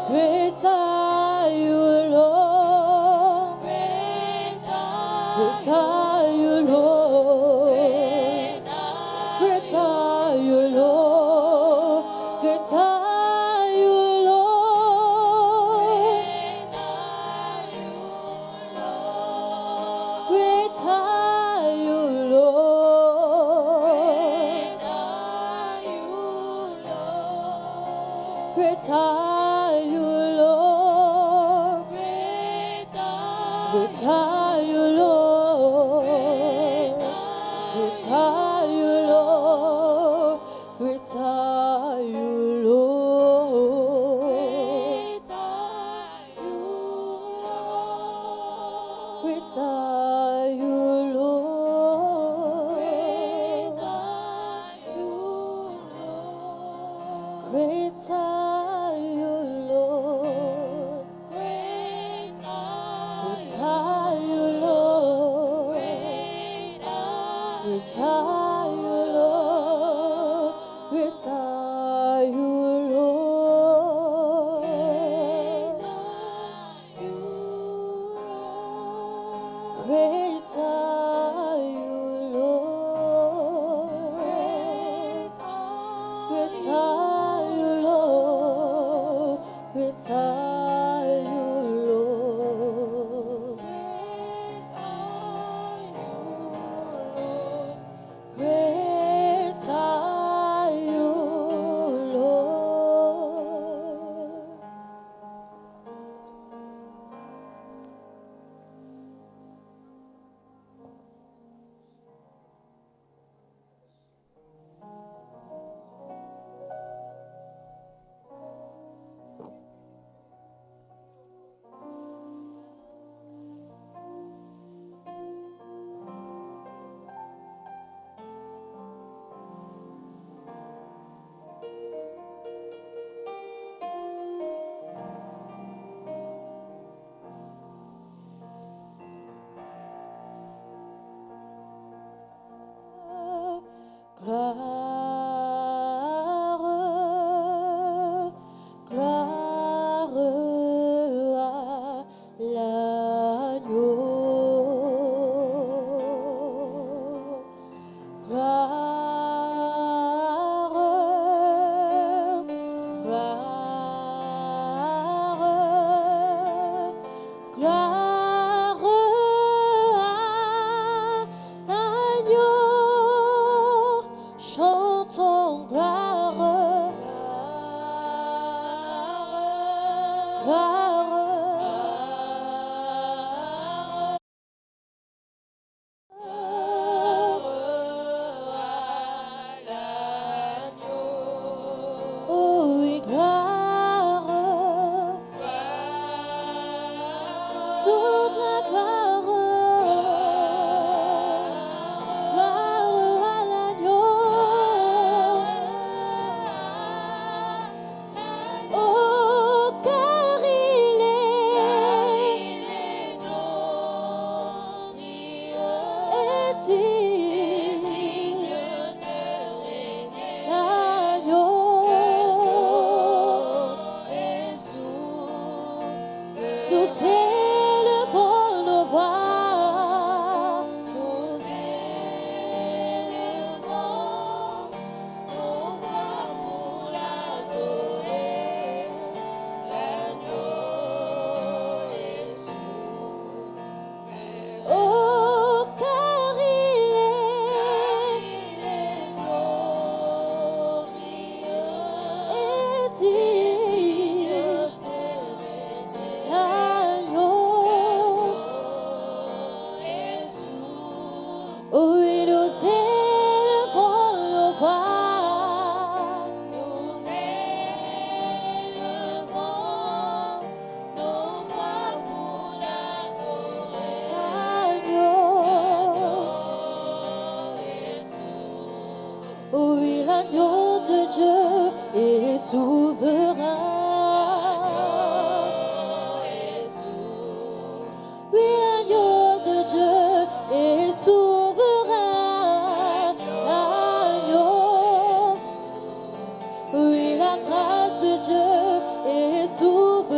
Great are you, Lord. Great are you, Lord. Great are you, Lord. Great are you, Lord. Great are you, Lord. Great are you, Lord. Great are you, Lord. Great are you, Lord. Great are you, Lord. Great are you, Lord. Great are you, Lord. Great are you, Lord. Great are you, Lord. Great are you, Lord. Great are you, Lord. Great are you, Lord. Great are you, Lord. Great are you, Lord. Gloire, gloire à l'agneau. Gloire, gloire, gloire à l'agneau. Chantons gloire, gloire. Oh oui, gloire, toute la gloire, gloire à l'agneau. Oh, car il est glorieux et digne l'agneau. Nous élevons nos voix, nous élevons nos voix pour l'adorer, l'agneau Jésus. Oh, car il est glorieux et digne l'agneau. Oui, nous élevons nos voix, nous élevons nos voix pour l'adorer, l'agneau. Oui, l'agneau de Dieu est souverain. Oui, l'agneau de Dieu est souverain. L'agneau. Oui, la grâce de Dieu est souveraine.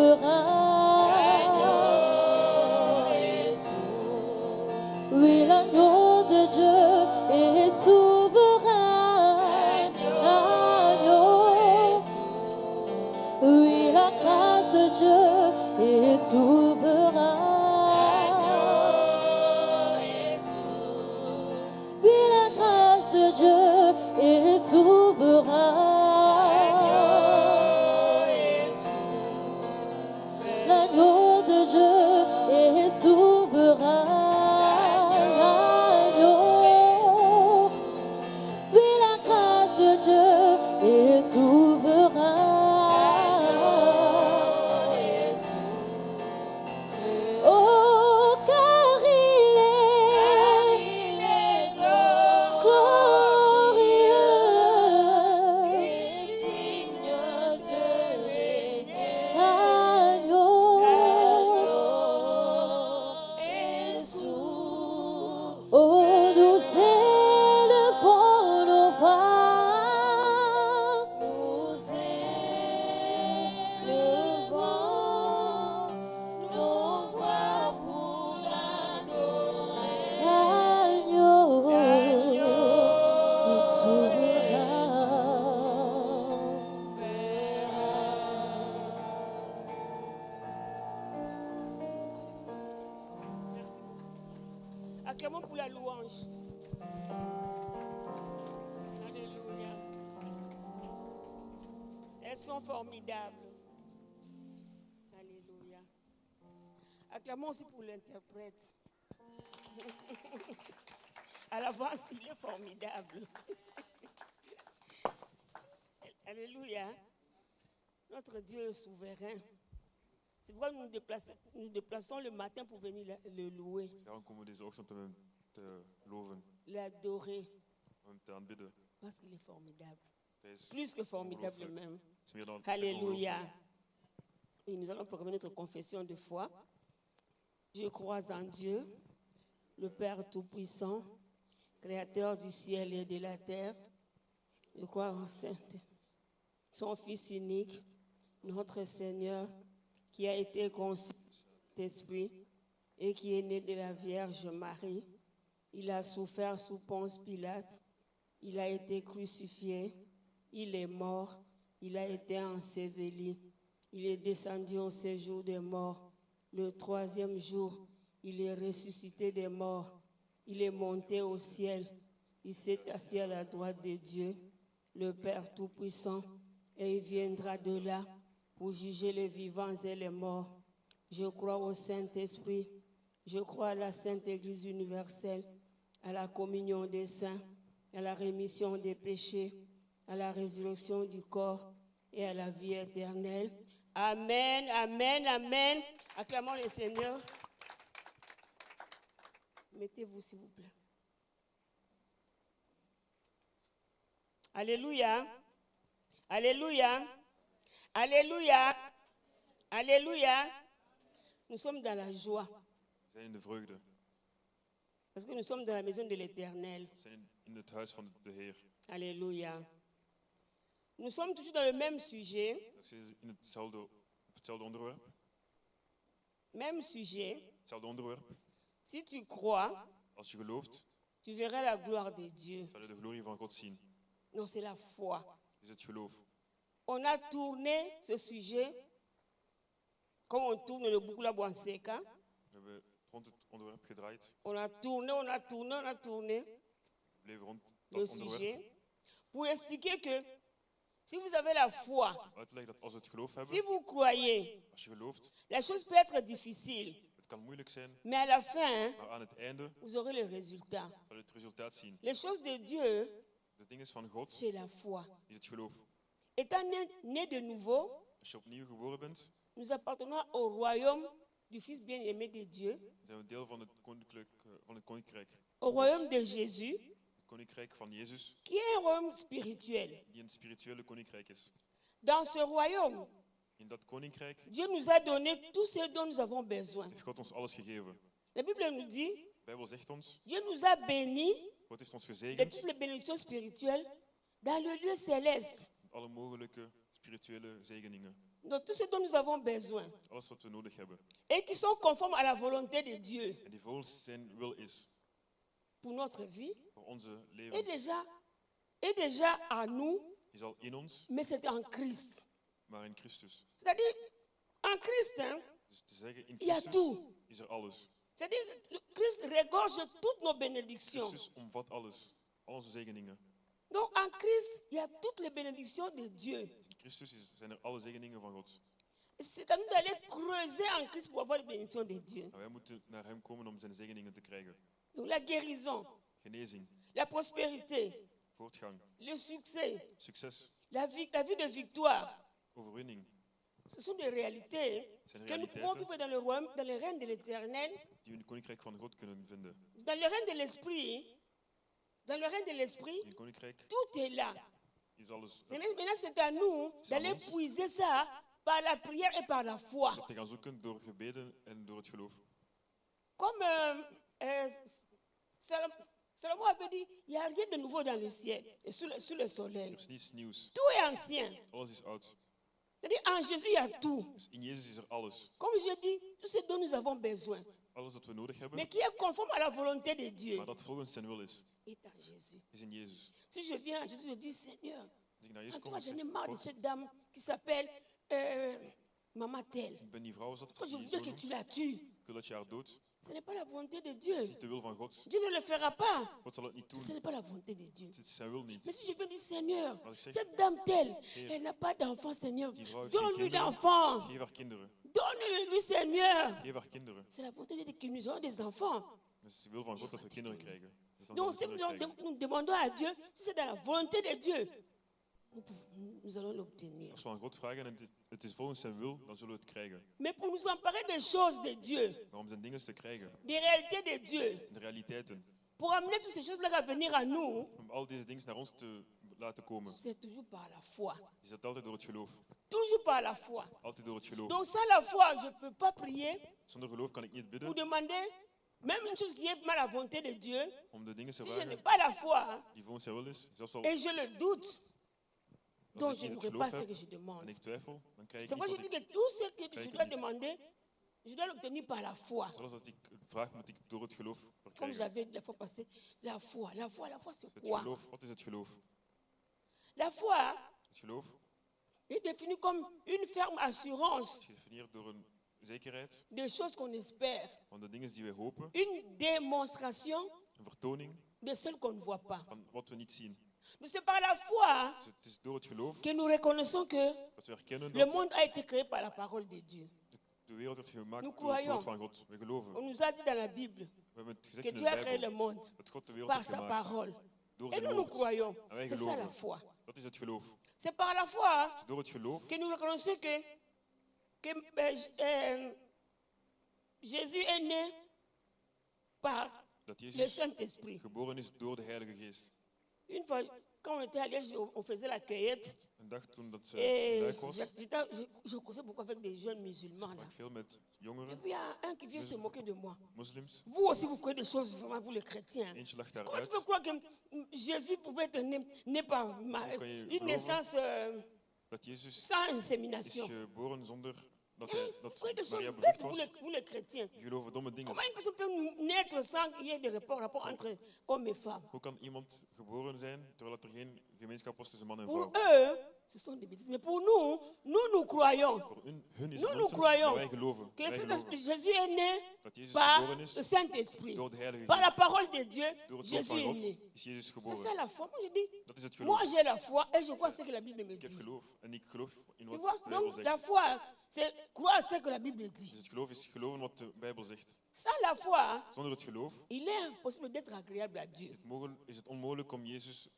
Acclamons pour la louange. Alléluia. Elles sont formidables. Alléluia. Acclamons aussi pour l'interprète. À l'avance, il est formidable. Alléluia. Notre Dieu est souverain. C'est pourquoi nous nous déplaçons le matin pour venir le louer, Daarom komen we deze ochtend om hem te loven, l'adorer, om hem te aanbidden. parce qu'il est formidable. Hij is Plus que formidable ongelooflijk. même. Het is meer dan echt Alléluia. ongelooflijk. Et nous allons proclamer notre confession de foi. Je crois en Dieu, le Père Tout-Puissant, Créateur du ciel et de la terre. Je crois en son Fils unique, notre Seigneur, qui a été conçu d'esprit et qui est né de la Vierge Marie. Il a souffert sous Ponce Pilate. Il a été crucifié. Il est mort. Il a été enseveli. Il est descendu au séjour des morts. Le troisième jour, il est ressuscité des morts. Il est monté au ciel. Il s'est assis à la droite de Dieu, le Père Tout-Puissant, et il viendra de là pour juger les vivants et les morts. Je crois au Saint-Esprit. Je crois à la Sainte Église universelle, à la communion des saints, à la rémission des péchés, à la résurrection du corps et à la vie éternelle. Amen, amen, amen. Acclamons le Seigneur. Mettez-vous, s'il vous plaît. Alléluia. Alléluia. Alléluia. Alléluia. Nous sommes dans la joie We zijn in de vreugde. parce que nous sommes dans la maison de l'Éternel. We zijn in het huis van de Heer. Alléluia. Nous sommes toujours dans le même sujet. We zijn in hetzelfde onderwerp. Même sujet. Hetzelfde onderwerp. Si tu crois, Als je gelooft, tu verras la gloire de Dieu. zal je de glorie van God zien. Non, c'est la foi. Is het geloof. On a tourné ce sujet comme on tourne le boucla Bouanseka. We hebben rond het onderwerp gedraaid. On a tourné, on a tourné, on a tourné We bleven rond le dat onderwerp. sujet pour expliquer que si vous avez la foi, Uit te leggen dat als we het geloof si hebben, vous croyez, als je gelooft, la chose peut être difficile, het kan moeilijk zijn, mais à la fin, maar aan het einde vous aurez le résultat. zal je het resultaat zien. Les choses de Dieu, De dingen van God c'est la foi. is het geloof. Étant né de nouveau, Als je opnieuw geboren bent, nous appartenons au royaume du Fils bien-aimé de Dieu, zijn we deel van het koninkrijk. au royaume de Jésus, Het koninkrijk van Jezus, qui est un royaume spirituel. die een spirituele koninkrijk is. Dans ce royaume, In dat koninkrijk Dieu nous a donné tout ce dont nous avons besoin. heeft God ons alles gegeven. La Bible nous dit, De Bijbel zegt ons, Dieu nous a bénis God heeft ons de gezegend toutes les bénédictions spirituelles dans le lieu céleste. met alle mogelijke spirituele zegeningen. Donc tout ce dont nous avons besoin Alles wat we nodig hebben. et qui sont conformes à la volonté de Dieu En die volgens zijn wil is pour notre vie voor onze est levens. déjà à nous, Is al in ons, mais c'est en Christ. maar in Christus. C'est-à-dire, en Christ, hein, Dus te zeggen, in il y a Christus tout. is er alles. C'est-à-dire, Christ regorge toutes nos bénédictions. Christus omvat alles. Al onze zegeningen. Donc en Christ, il y a toutes les bénédictions de Dieu. In Christus zijn er alle zegeningen van God. C'est à nous d'aller creuser en Christ pour avoir les bénédictions de Dieu. Maar wij moeten naar hem komen om zijn zegeningen te krijgen. Donc la guérison, Genezing, la prospérité, voortgang, le succès, succes, la vie de victoire. overwinning. Ce sont des réalités Het zijn que nous pouvons realiteiten vivre dans le royaume, dans le règne de l'éternel, die we in het koninkrijk van God kunnen vinden. dans le règne de l'esprit. Dans le règne de l'esprit, In het koninkrijk tout est là. is alles Maintenant, c'est à nous d'aller ons. puiser ça par la prière et par la foi. te gaan zoeken door gebeden en door het geloof. Comme Salomon avait dit, il n'y a rien de nouveau dans le ciel et sous le soleil. Er is niets nieuws. Tout est ancien. Alles is oud. C'est-à-dire, en Jésus, il y a tout. Dus in Jezus is er alles. Comme je dis, tout ce dont nous avons besoin, Alles dat we nodig mais hebben, qui est conforme à la volonté de Dieu, maar dat volgens zijn wil is, est en Jésus. is in Jezus. Si je viens à Jésus, je dis, Seigneur, Als ik naar en Jezus kom toi, en j'en ai zeg, marre de God, cette dame qui s'appelle Maman Tel. ik ben die vrouw zat, Toi, je die voudrais zo que noemt. tu la tues. Ik wil dat je haar doodt. Ce n'est pas la volonté de Dieu. Dat is niet de wil van God. Dieu ne le fera pas. God zal het niet Ce doen. n'est pas la volonté de Dieu. Het is zijn wil niet. Mais si je viens dire, Seigneur, Als ik zeg, cette dame telle, Heer, elle n'a pas d'enfant, Seigneur. die vrouw heeft geen Donne-lui kinderen. d'enfants. Geef haar kinderen. Donne-lui, Seigneur. Geef haar kinderen. C'est la volonté de Dieu que nous avons des enfants. Het is de wil van God dat we kinderen krijgen. Dat Donc, we si kinderen krijgen. nous demandons à Dieu, si c'est dans la volonté de Dieu, nous allons l'obtenir. Als we aan God vragen en het is volgens zijn wil, dan zullen we het krijgen. Mais pour nous emparer des choses de Dieu, Maar om zijn dingen te krijgen, des réalités de Dieu, de realiteiten, pour amener toutes ces choses-là à venir à nous, om al deze dingen naar ons te laten komen, c'est toujours par la foi. is dat altijd door het geloof. Toujours par la foi. Altijd door het geloof. Donc sans la foi, je ne peux pas prier Zonder geloof kan ik niet pour bidden demander même une chose qui est mal à la volonté de Dieu. om de dingen te Si je n'ai vragen pas la foi die volgens zijn wil is. Zelfs al et je le doute, donc als je ik ne niet het n'aurai pas geloof ce que heb je demande. en ik twijfel, dan krijg ik C'est niet pourquoi je wat dis ik... que tout ce que Kijk je het dois niet. demander, je dois l'obtenir par la foi. Zoals dat ik vraag, moet ik door het geloof Comme verkrijgen. j'avais dit la fois passée, la foi c'est Het quoi? geloof, wat is het geloof? La foi Het geloof est définie comme une ferme assurance is gedefinieerd door een zekerheid des choses qu'on espère, van de dingen die wij hopen, une démonstration een vertoning de celles qu'on ne voit pas. van wat we niet zien. Donc c'est par la foi Dus het is door het geloof que nous reconnaissons que dat we erkennen le dat monde a été créé par la parole de Dieu. de wereld wordt gemaakt Nous door het woord croyons. van God. We geloven. On nous a dit dans la Bible We hebben het gezegd que in de Dieu a créé le Bijbel monde dat God de wereld par heeft sa gemaakt parole. door Et zijn nous, nous woord. croyons. En wij C'est ça la geloven. foi. Dat is het geloof. C'est par la foi Het is door het geloof que nous reconnaissons que Jésus est né par dat le Jezus Saint-Esprit. geboren is door de Heilige Geest. Une fois, quand on était allé, on faisait la cueillette. Een dag toen dat ze Et luik was, je causais beaucoup avec des jeunes musulmans. Là. sprak veel met Et jongeren, puis il y a un qui vient se moquer de moi. moslims. Vous aussi, vous croyez des choses, vraiment, vous les chrétiens. Eentje lacht Comment tu daaruit. peux croire que Jésus pouvait être né par Kan je une geloven naissance Dat Jezus sans is insémination? geboren zonder dat, Vous dat croyez des choses Maria bêtes, bevrucht was. vous les chrétiens. Je geloven domme dingen. Comment une personne peut naître sans qu'il y ait des rapport entre hommes et femmes? Hoe kan iemand geboren zijn terwijl er geen gemeenschap was tussen man en Pour vrouw? eux, ce sont des bêtises. Mais pour nous, nous croyons Voor hun is Nous, het nous nonsens, croyons maar wij geloven. que Wij geloven Jésus est né dat Jezus par geboren le is Saint-Esprit. door de Heilige Par la Geest. parole de Dieu, Door het woord Jésus van est God né. is Jezus C'est ça geboren. la foi. Moi, je dis, Dat is het moi geloof. j'ai la foi et je crois ce que la Bible me Ik heb dit. geloof en ik geloof in Tu wat vois, de Bijbel donc zegt. la foi, c'est croire ce que la Bible Dus dit. het geloof is geloven wat de Bijbel zegt. Sans la foi, Zonder het geloof il est impossible d'être agréable à Dieu. is het onmogelijk om Jezus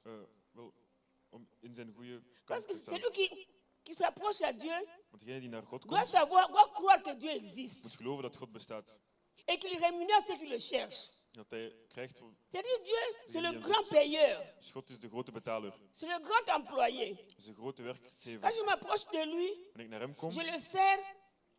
om in zijn goede Parce kant que te staan. celui qui s'approche à Dieu Want degene die naar God doit komt, savoir, doit croire que Dieu existe moet geloven dat God bestaat. et qu'il rémunère ceux qui le cherchent. Dat hij krijgt voor... C'est-à-dire Dieu, c'est le Degene die grand hem zoekt. payeur, Dus God is de grote betaler. c'est le grand employé. is de grote Quand werkgever. je m'approche de lui, Wanneer ik naar hem kom, je le sers,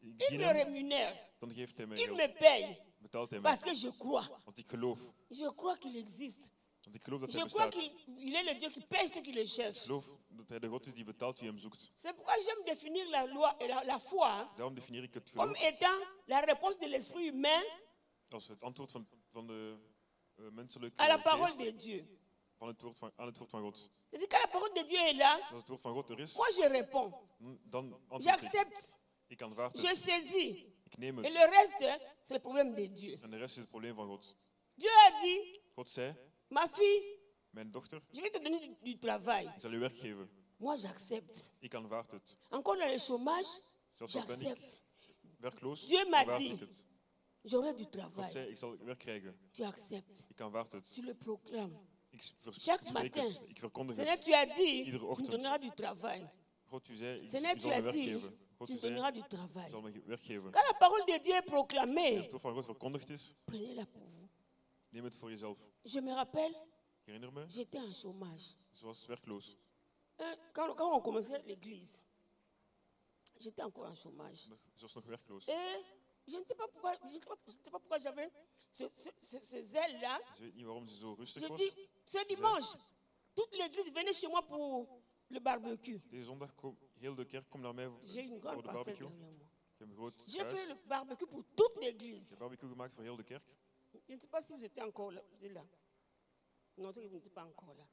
ik il dien me hem, rémunère, dan geeft hij mij il geld. me paye Betaalt hij mij. parce que je crois. Want ik geloof. Je crois qu'il existe. Want ik geloof dat hij Je crois bestaat. qu'il est le Dieu qui paye ceux qui le Ik cherchent. geloof dat hij de God is die betaalt wie hem zoekt. C'est pourquoi j'aime définir la loi et la foi hein, Daarom definieer ik het comme geloof étant la réponse de l'esprit humain als het antwoord van de menselijke à la parole geest de Dieu. aan het woord van God. C'est-à-dire quand la parole de Dieu est là, Dus als het woord van God er is, moi je réponds, dan antwoord ik. j'accepte, Ik aanvaard je het. saisis. Ik neem Et het. le reste, c'est le problème de Dieu. En de rest is het probleem van God. Dieu a dit, God zei, ma fille, mijn dochter, je vais te donner du travail. ik zal u werk geven. Moi j'accepte. Ik aanvaard het. Encore dans le chômage, Zelfs al ben ik j'accepte. werkloos, Dieu m'a aanvaard dit. ik het. J'aurai du God travail. zei, ik zal werk krijgen. Tu acceptes. Ik aanvaard het. Tu le proclames. Ik Chaque spreek matin. het. Ik verkondig Seigneur, het. tu as dit, Iedere tu me ochtend. donneras du travail. God, u zei, Seigneur, ik tu zal me as werk dit, geven. God, tu u me zei, donneras du ik travail. zal me werk geven. Quand la parole de Dieu est En proclamée, het woord van God verkondigd is, prenez-la pour vous. neem het voor jezelf. Je me rappelle, Ik herinner me, j'étais en chômage. ze was werkloos. Quand on commençait l'église, j'étais encore en chômage. Ze was nog werkloos. Et je ne sais pas pourquoi, je sais pas pourquoi j'avais ce zèle-là. Ze weet niet waarom ze zo rustig Je was. dis, ce dimanche, toute l'église venait chez moi pour le barbecue. Deze zondag komt heel de kerk komt naar mij J'ai une voor grande de parcelle barbecue. derrière moi. Ik heb een groot J'ai fait huis. le barbecue pour toute Ik l'église. heb barbecue gemaakt voor heel de kerk. Je ne sais pas si vous étiez encore là. Vous êtes là. Non, vous n'étiez pas encore là.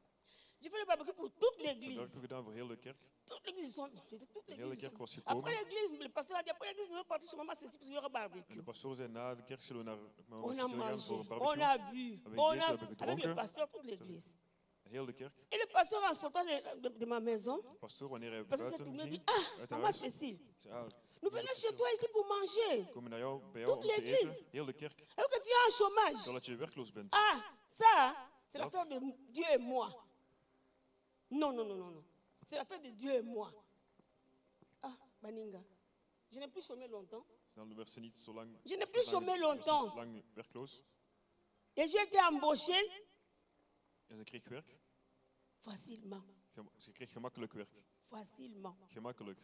J'ai fait le barbecue pour toute Dat heb l'église. ik gedaan voor heel de kerk. Toute l'église, c'était toute De hele l'église. kerk was Après gekomen. l'église, le pasteur a dit, après l'église, nous allons partir chez maman Cécile parce qu'il y aura En de barbecue. pastoor zei, na de kerk zullen we naar mama On a Cecile gaan mangé, voor een on barbecue. a bu, Hebben on gegeten, a hebben avec gedronken. le pasteur, toute l'église. Heel de kerk. Et le pasteur, en sortant de ma maison, De pastoor, wanneer hij le pasteur s'est buiten tourné et dit, ging, ah, uit maman huis, Cécile, zei, ah, nous mama venons chez Cecile, toi ici pour manger. we komen naar jou, bij jou om Toute te l'église. eten. Heel de kerk. Alors que tu es en chômage. Terwijl dat je werkloos bent. Ah, ça, c'est Wat? l'affaire de Dieu et moi. Non, non, non, non, non. C'est l'affaire de Dieu et moi. Ah, Baninga, je n'ai plus chômé longtemps. Dan werd ze niet zo lang, Je n'ai plus chômé werd ze longtemps. zo lang werkloos. Et j'ai été embauchée En ze kreeg werk. facilement. Ze kreeg gemakkelijk werk. Facilement. Gemakkelijk.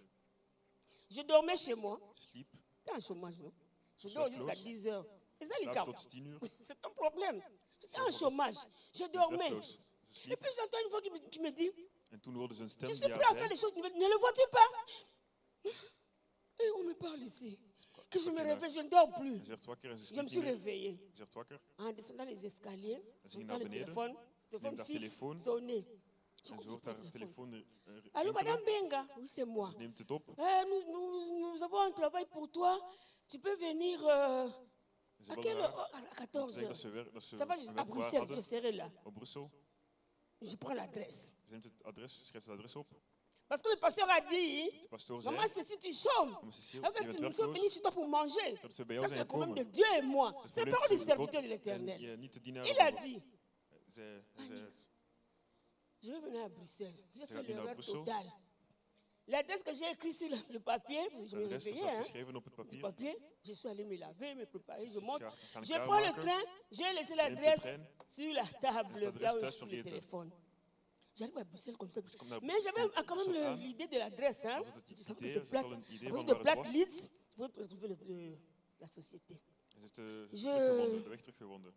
Je dormais chez moi. Ze sliep. T'es en chômage, non? Je Soit dors jusqu'à close. 10 heures. Et ça, les Slaap cas. tot 10 uur. C'est un problème. J'étais en Zo. chômage. Je Ze werd dormais. werkloos. Ze Et sliep. puis j'entends une voix qui me dit, En toen hoorde ze een stem je die suis haar prêt à faire zei. les choses nouvelles. Ne le vois-tu pas? Et on me parle ici. Que je me réveille, je ne dors plus. Ze werd wakker en ze Je sliep me niet suis meer. réveillée. Ze werd wakker En descendant les escaliers, ze ging j'entends naar le beneden. téléphone haar fixe telefoon. sonner. Je En ze coupe hoort le haar téléphone. telefoon Allô, rinkelen. Madame Benga? Oui, c'est moi. Ze neemt het op. Nous avons un travail pour toi. Tu peux venir En ze à belde quelle haar. heure? À Ze 14 zeggen heures. dat ze Ça va, een à werk voor haar Bruxelles, je hadden serai là. op Brussel. Je prends l'adresse. Ze neemt het adres, schrijft het adres op. Parce que le pasteur a dit, De pastoor zei, maman, c'est si tu chômes. mama Cecile, Alors je que bent nous sommes venus werkloos. chez toi pour manger. Dat ze bij Ça, jou c'est le zijn problème de gekomen. Dieu et moi. Het C'est la probleem parole du tussen God serviteur de en l'éternel. je, niet de dienaar Il van a God. dit, Zij zei het. je vais venir à Bruxelles. J'ai fait gaat nu naar l'erreur Brussel. totale. L'adresse que j'ai écrite sur le papier, je De me rest réveillais, staat hein, geschreven op het du papier. papier. Je suis allée me laver, me préparer, je Dus monte. ga Je elkaar prends le maken. train, j'ai laissé Je neemt de l'adresse trein. sur la table, l'adresse là où je thuis suis le vergeten. téléphone. J'arrive à Bruxelles comme ça. komt naar- Mais j'avais komt quand même Brussel aan. l'idée de l'adresse. Hein. Als het Je het savais que idee, c'est je had place, al een idee à van partir de waar het Platte was. Leeds, je peux retrouver la société. Ze is teruggevonden, de weg teruggevonden.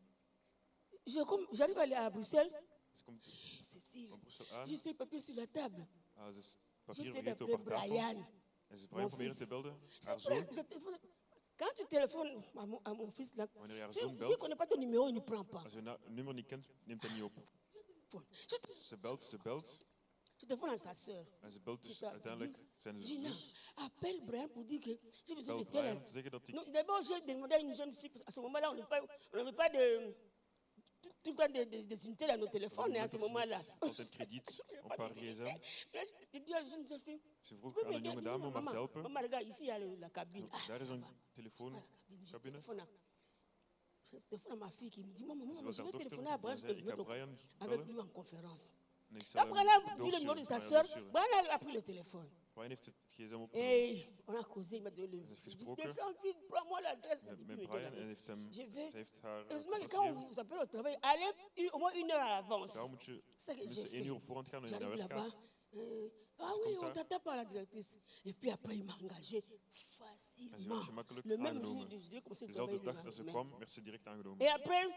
J'arrive à aller à Bruxelles. Ze komt Cécile, op Brussel aan. j'ai ce papier sur la table. Ah, ze is papier J'essaie vergeten d'appeler op haar tafel. Brian. En ze is Mon Brian proberen fils. te belden. Je Haar prends- zoon. je téléphone. Quand tu téléphones à mon fils, là, Wanneer je haar si zoon je ne belt, connais pas ton numéro, il ne prend pas. als je een nummer niet kent, neemt hij niet op. Ze belt. Je téléphone à sa soeur. En ze belt dus ça. uiteindelijk zijn Gina, zus. appelle Brian pour dire que j'ai besoin de Bel tel. Brian om te zeggen dat ik Non, d'abord, j'ai demandé à une jeune fille, parce qu'à ce moment-là, on n'avait pas de, tout le temps des unités dans nos téléphones, hein, à ce moment-là. altijd krediet op haar gsm. Mais là, je dis à la jeune fille, Ze vroeg oui, aan een jonge dame om haar te helpen. maman, regarde, ici, il y a la cabine. Ah, Daar is ça een va. telefoon. Ah, la cabine, je cabine. téléphone à ma fille qui me dit, maman, Ze je was haar vais dochter. téléphoner à Brian, Die je zei, te ik ga mettre Brian avec bellen. lui en conférence. En ik zal Quand hem Brian a een vu le doosje numéro de sa naar haar soeur, doorsturen. Brian a pris le téléphone. Brian heeft het gsm opgenomen Et on a causé, il m'a donné le. heeft Je dis, gesproken. descends vite, prends-moi l'adresse. met, Il met me donne Brian l'adresse. en heeft hem, Je vais. ze heeft haar Heureusement que adres quand on gegeven. vous appelle au travail, allez au moins 1 heure à l'avance. Daarom moet je C'est ça que j'ai minstens 1 fait. uur op voorhand gaan wanneer je naar J'arrive werk là-bas. gaat. Ah Je oui, komt on daar. t'attend par la directrice. Et puis après, il m'a engagé En ze facilement. werd gemakkelijk Le même jour, aangenomen. je commencé le Dezelfde travail. dag dat ze le kwam, lendemain. werd ze direct aangenomen. Et après,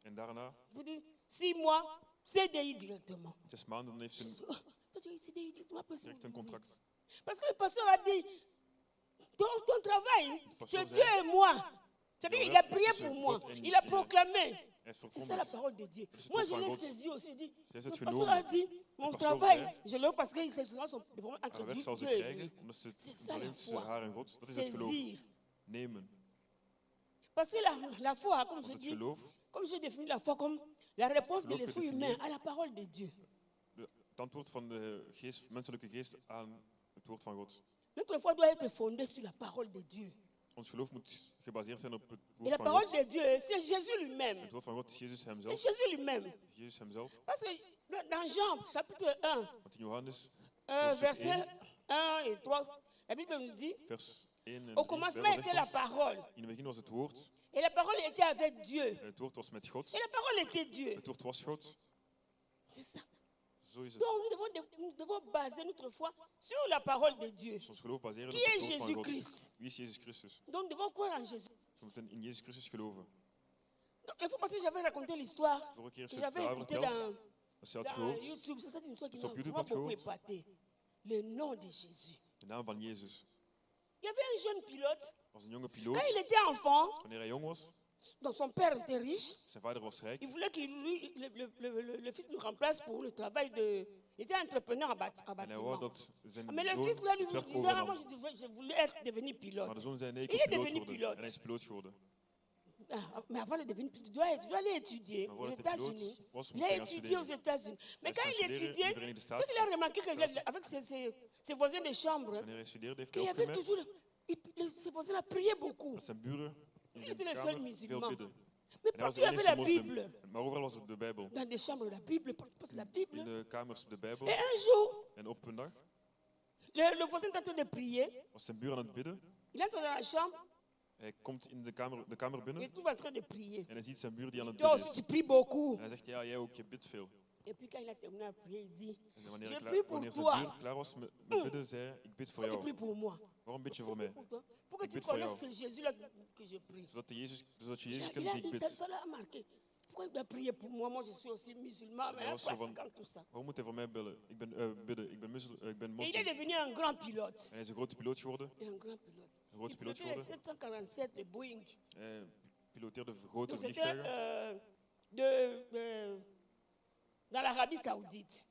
En daarna, je vous dis, 6 mois, CDI directement. 6 maanden, heeft ze Oh, toi, tu as eu CDI, dis-moi pas si direct vous een voulez. contract. Parce que le pasteur a dit, ton travail, pasteur c'est zei, Dieu et moi. C'est-à-dire, jouw il a werk is prié tussen pour moi. God en- Il a en- proclamé. Hij heeft C'est ça la verkondigd. parole de Dieu. Dat is het Moi, woord je van l'ai God. saisi aussi. Je dis, Zij is le het pasteur a genomen. dit, mon pasteur travail, zei, je l'ai parce que c'est souvent le problème entre Haar werk zal ze Dieu et krijgen, lui. omdat ze het C'est ça probleem la tussen foi. haar en God, dat is het geloof. Saisir. Nemen. Parce que la foi, comme Want je het dis, geloof, comme j'ai défini la foi comme la réponse de geloof l'esprit gedéfinieerd. humain à la parole de Dieu. het antwoord van de geest, menselijke geest aan het woord van God. Notre foi doit être fondée sur la parole de Dieu. Ons geloof moet gebaseerd zijn op het Et woord la van parole God. de Dieu, c'est Jésus lui-même. Het woord van God is Jezus C'est hemzelf. Jésus lui-même. Jezus hemzelf. Parce que dans Jean, chapitre 1, Want in Johannes, verset 1 et 3, la Bible nous dit, vers 1 en au 3, commencement Bijbel était la zegt ons, parole. in het begin was het woord, Et la parole était avec Dieu. en het woord was met God, Et la parole était Dieu. het woord was God. C'est ça. Zo is het. Donc nous devons baser notre foi sur la parole de Dieu. Dus ons geloof baseren op Qui est het woord van God. Jésus-Christ? Wie is Jezus Christus? Donc nous devons croire en Jésus. We moeten in Jezus Christus geloven. Donc, la fois passée, j'avais raconté l'histoire Vorige keer que is het j'avais verhaal écoutée verteld. dans, Als je had dans gehoord, YouTube. C'est ça une histoire qui Sur m'a YouTube, vraiment had je beaucoup gehoord? épaté. Le nom de Jésus. de naam van Jezus. Il y avait un jeune pilote. Als een jonge piloot, Quand il était enfant, wanneer hij jong was, Donc son père était riche. Zijn vader was rijk. Il voulait que lui, le fils nous remplace pour le travail de... Il était entrepreneur en En hij wou bâtiment. dat zijn Mais le zoon fils là lui het werk disait, ah, moi overnam. je voulais devenir Maar pilote. de zoon zei, nee, ik Il wil est piloot devenu worden. pilote. En hij is piloot geworden. Ah, mais avant de devenir pilote, tu dois aller étudier Maar aux voordat hij États-Unis. piloot was, Il moest a hij gaan étudié aux studeren. États-Unis. Mais Hij quand is il gaan studeren in étudiait, de Verenigde ce Staten. qu'il a remarqué avec ses voisins de chambre, Wanneer hij studeerde, heeft qu'il hij y avait opgemerkt toujours... Ses voisins priaient beaucoup. dat zijn buren in Il zijn était le seul kamer veel musulman. bidden. Mais En hij was partout de il y avait enige la moslim. Bible. Maar overal was er de Bijbel. Dans des chambres, la Bible, parce la In Bible. de kamers de Bijbel. Et un jour, En op een dag le voisin est en train de prier. was zijn buur aan het bidden. Il entre dans la chambre Hij komt in de kamer et binnen. tout en train de prier. En hij ziet zijn buur die aan het Toi bidden aussi, is. tu pries beaucoup. En hij zegt, ja, jij ook, je bidt veel. Et puis quand il a terminé à prier, il dit, En Je wanneer prie pour zijn toi. buur klaar was met bidden, zei hij, ik bid voor pourquoi tu jou. pries pour moi? Waarom bid je voor mij? Pour toi? Pour que Ik tu bid voor connaisses jou. ce Jésus-là que je prie. Zodat je Jezus kent die ik bid. Ça l'a marqué. Pourquoi il doit prier pour moi? Moi, je suis aussi musulman, mais Hij un was zo van, pratiquant, tout ça. waarom moet hij voor mij bidden? Ik ben Et il est moslim. devenu un grand pilote. En hij is een grote piloot geworden. Un grand pilote. Een grote Il piloot pilotait les geworden. 747 de Boeing. Hij piloteerde grote Donc c'était vliegtuigen dans l'Arabie Saoudite.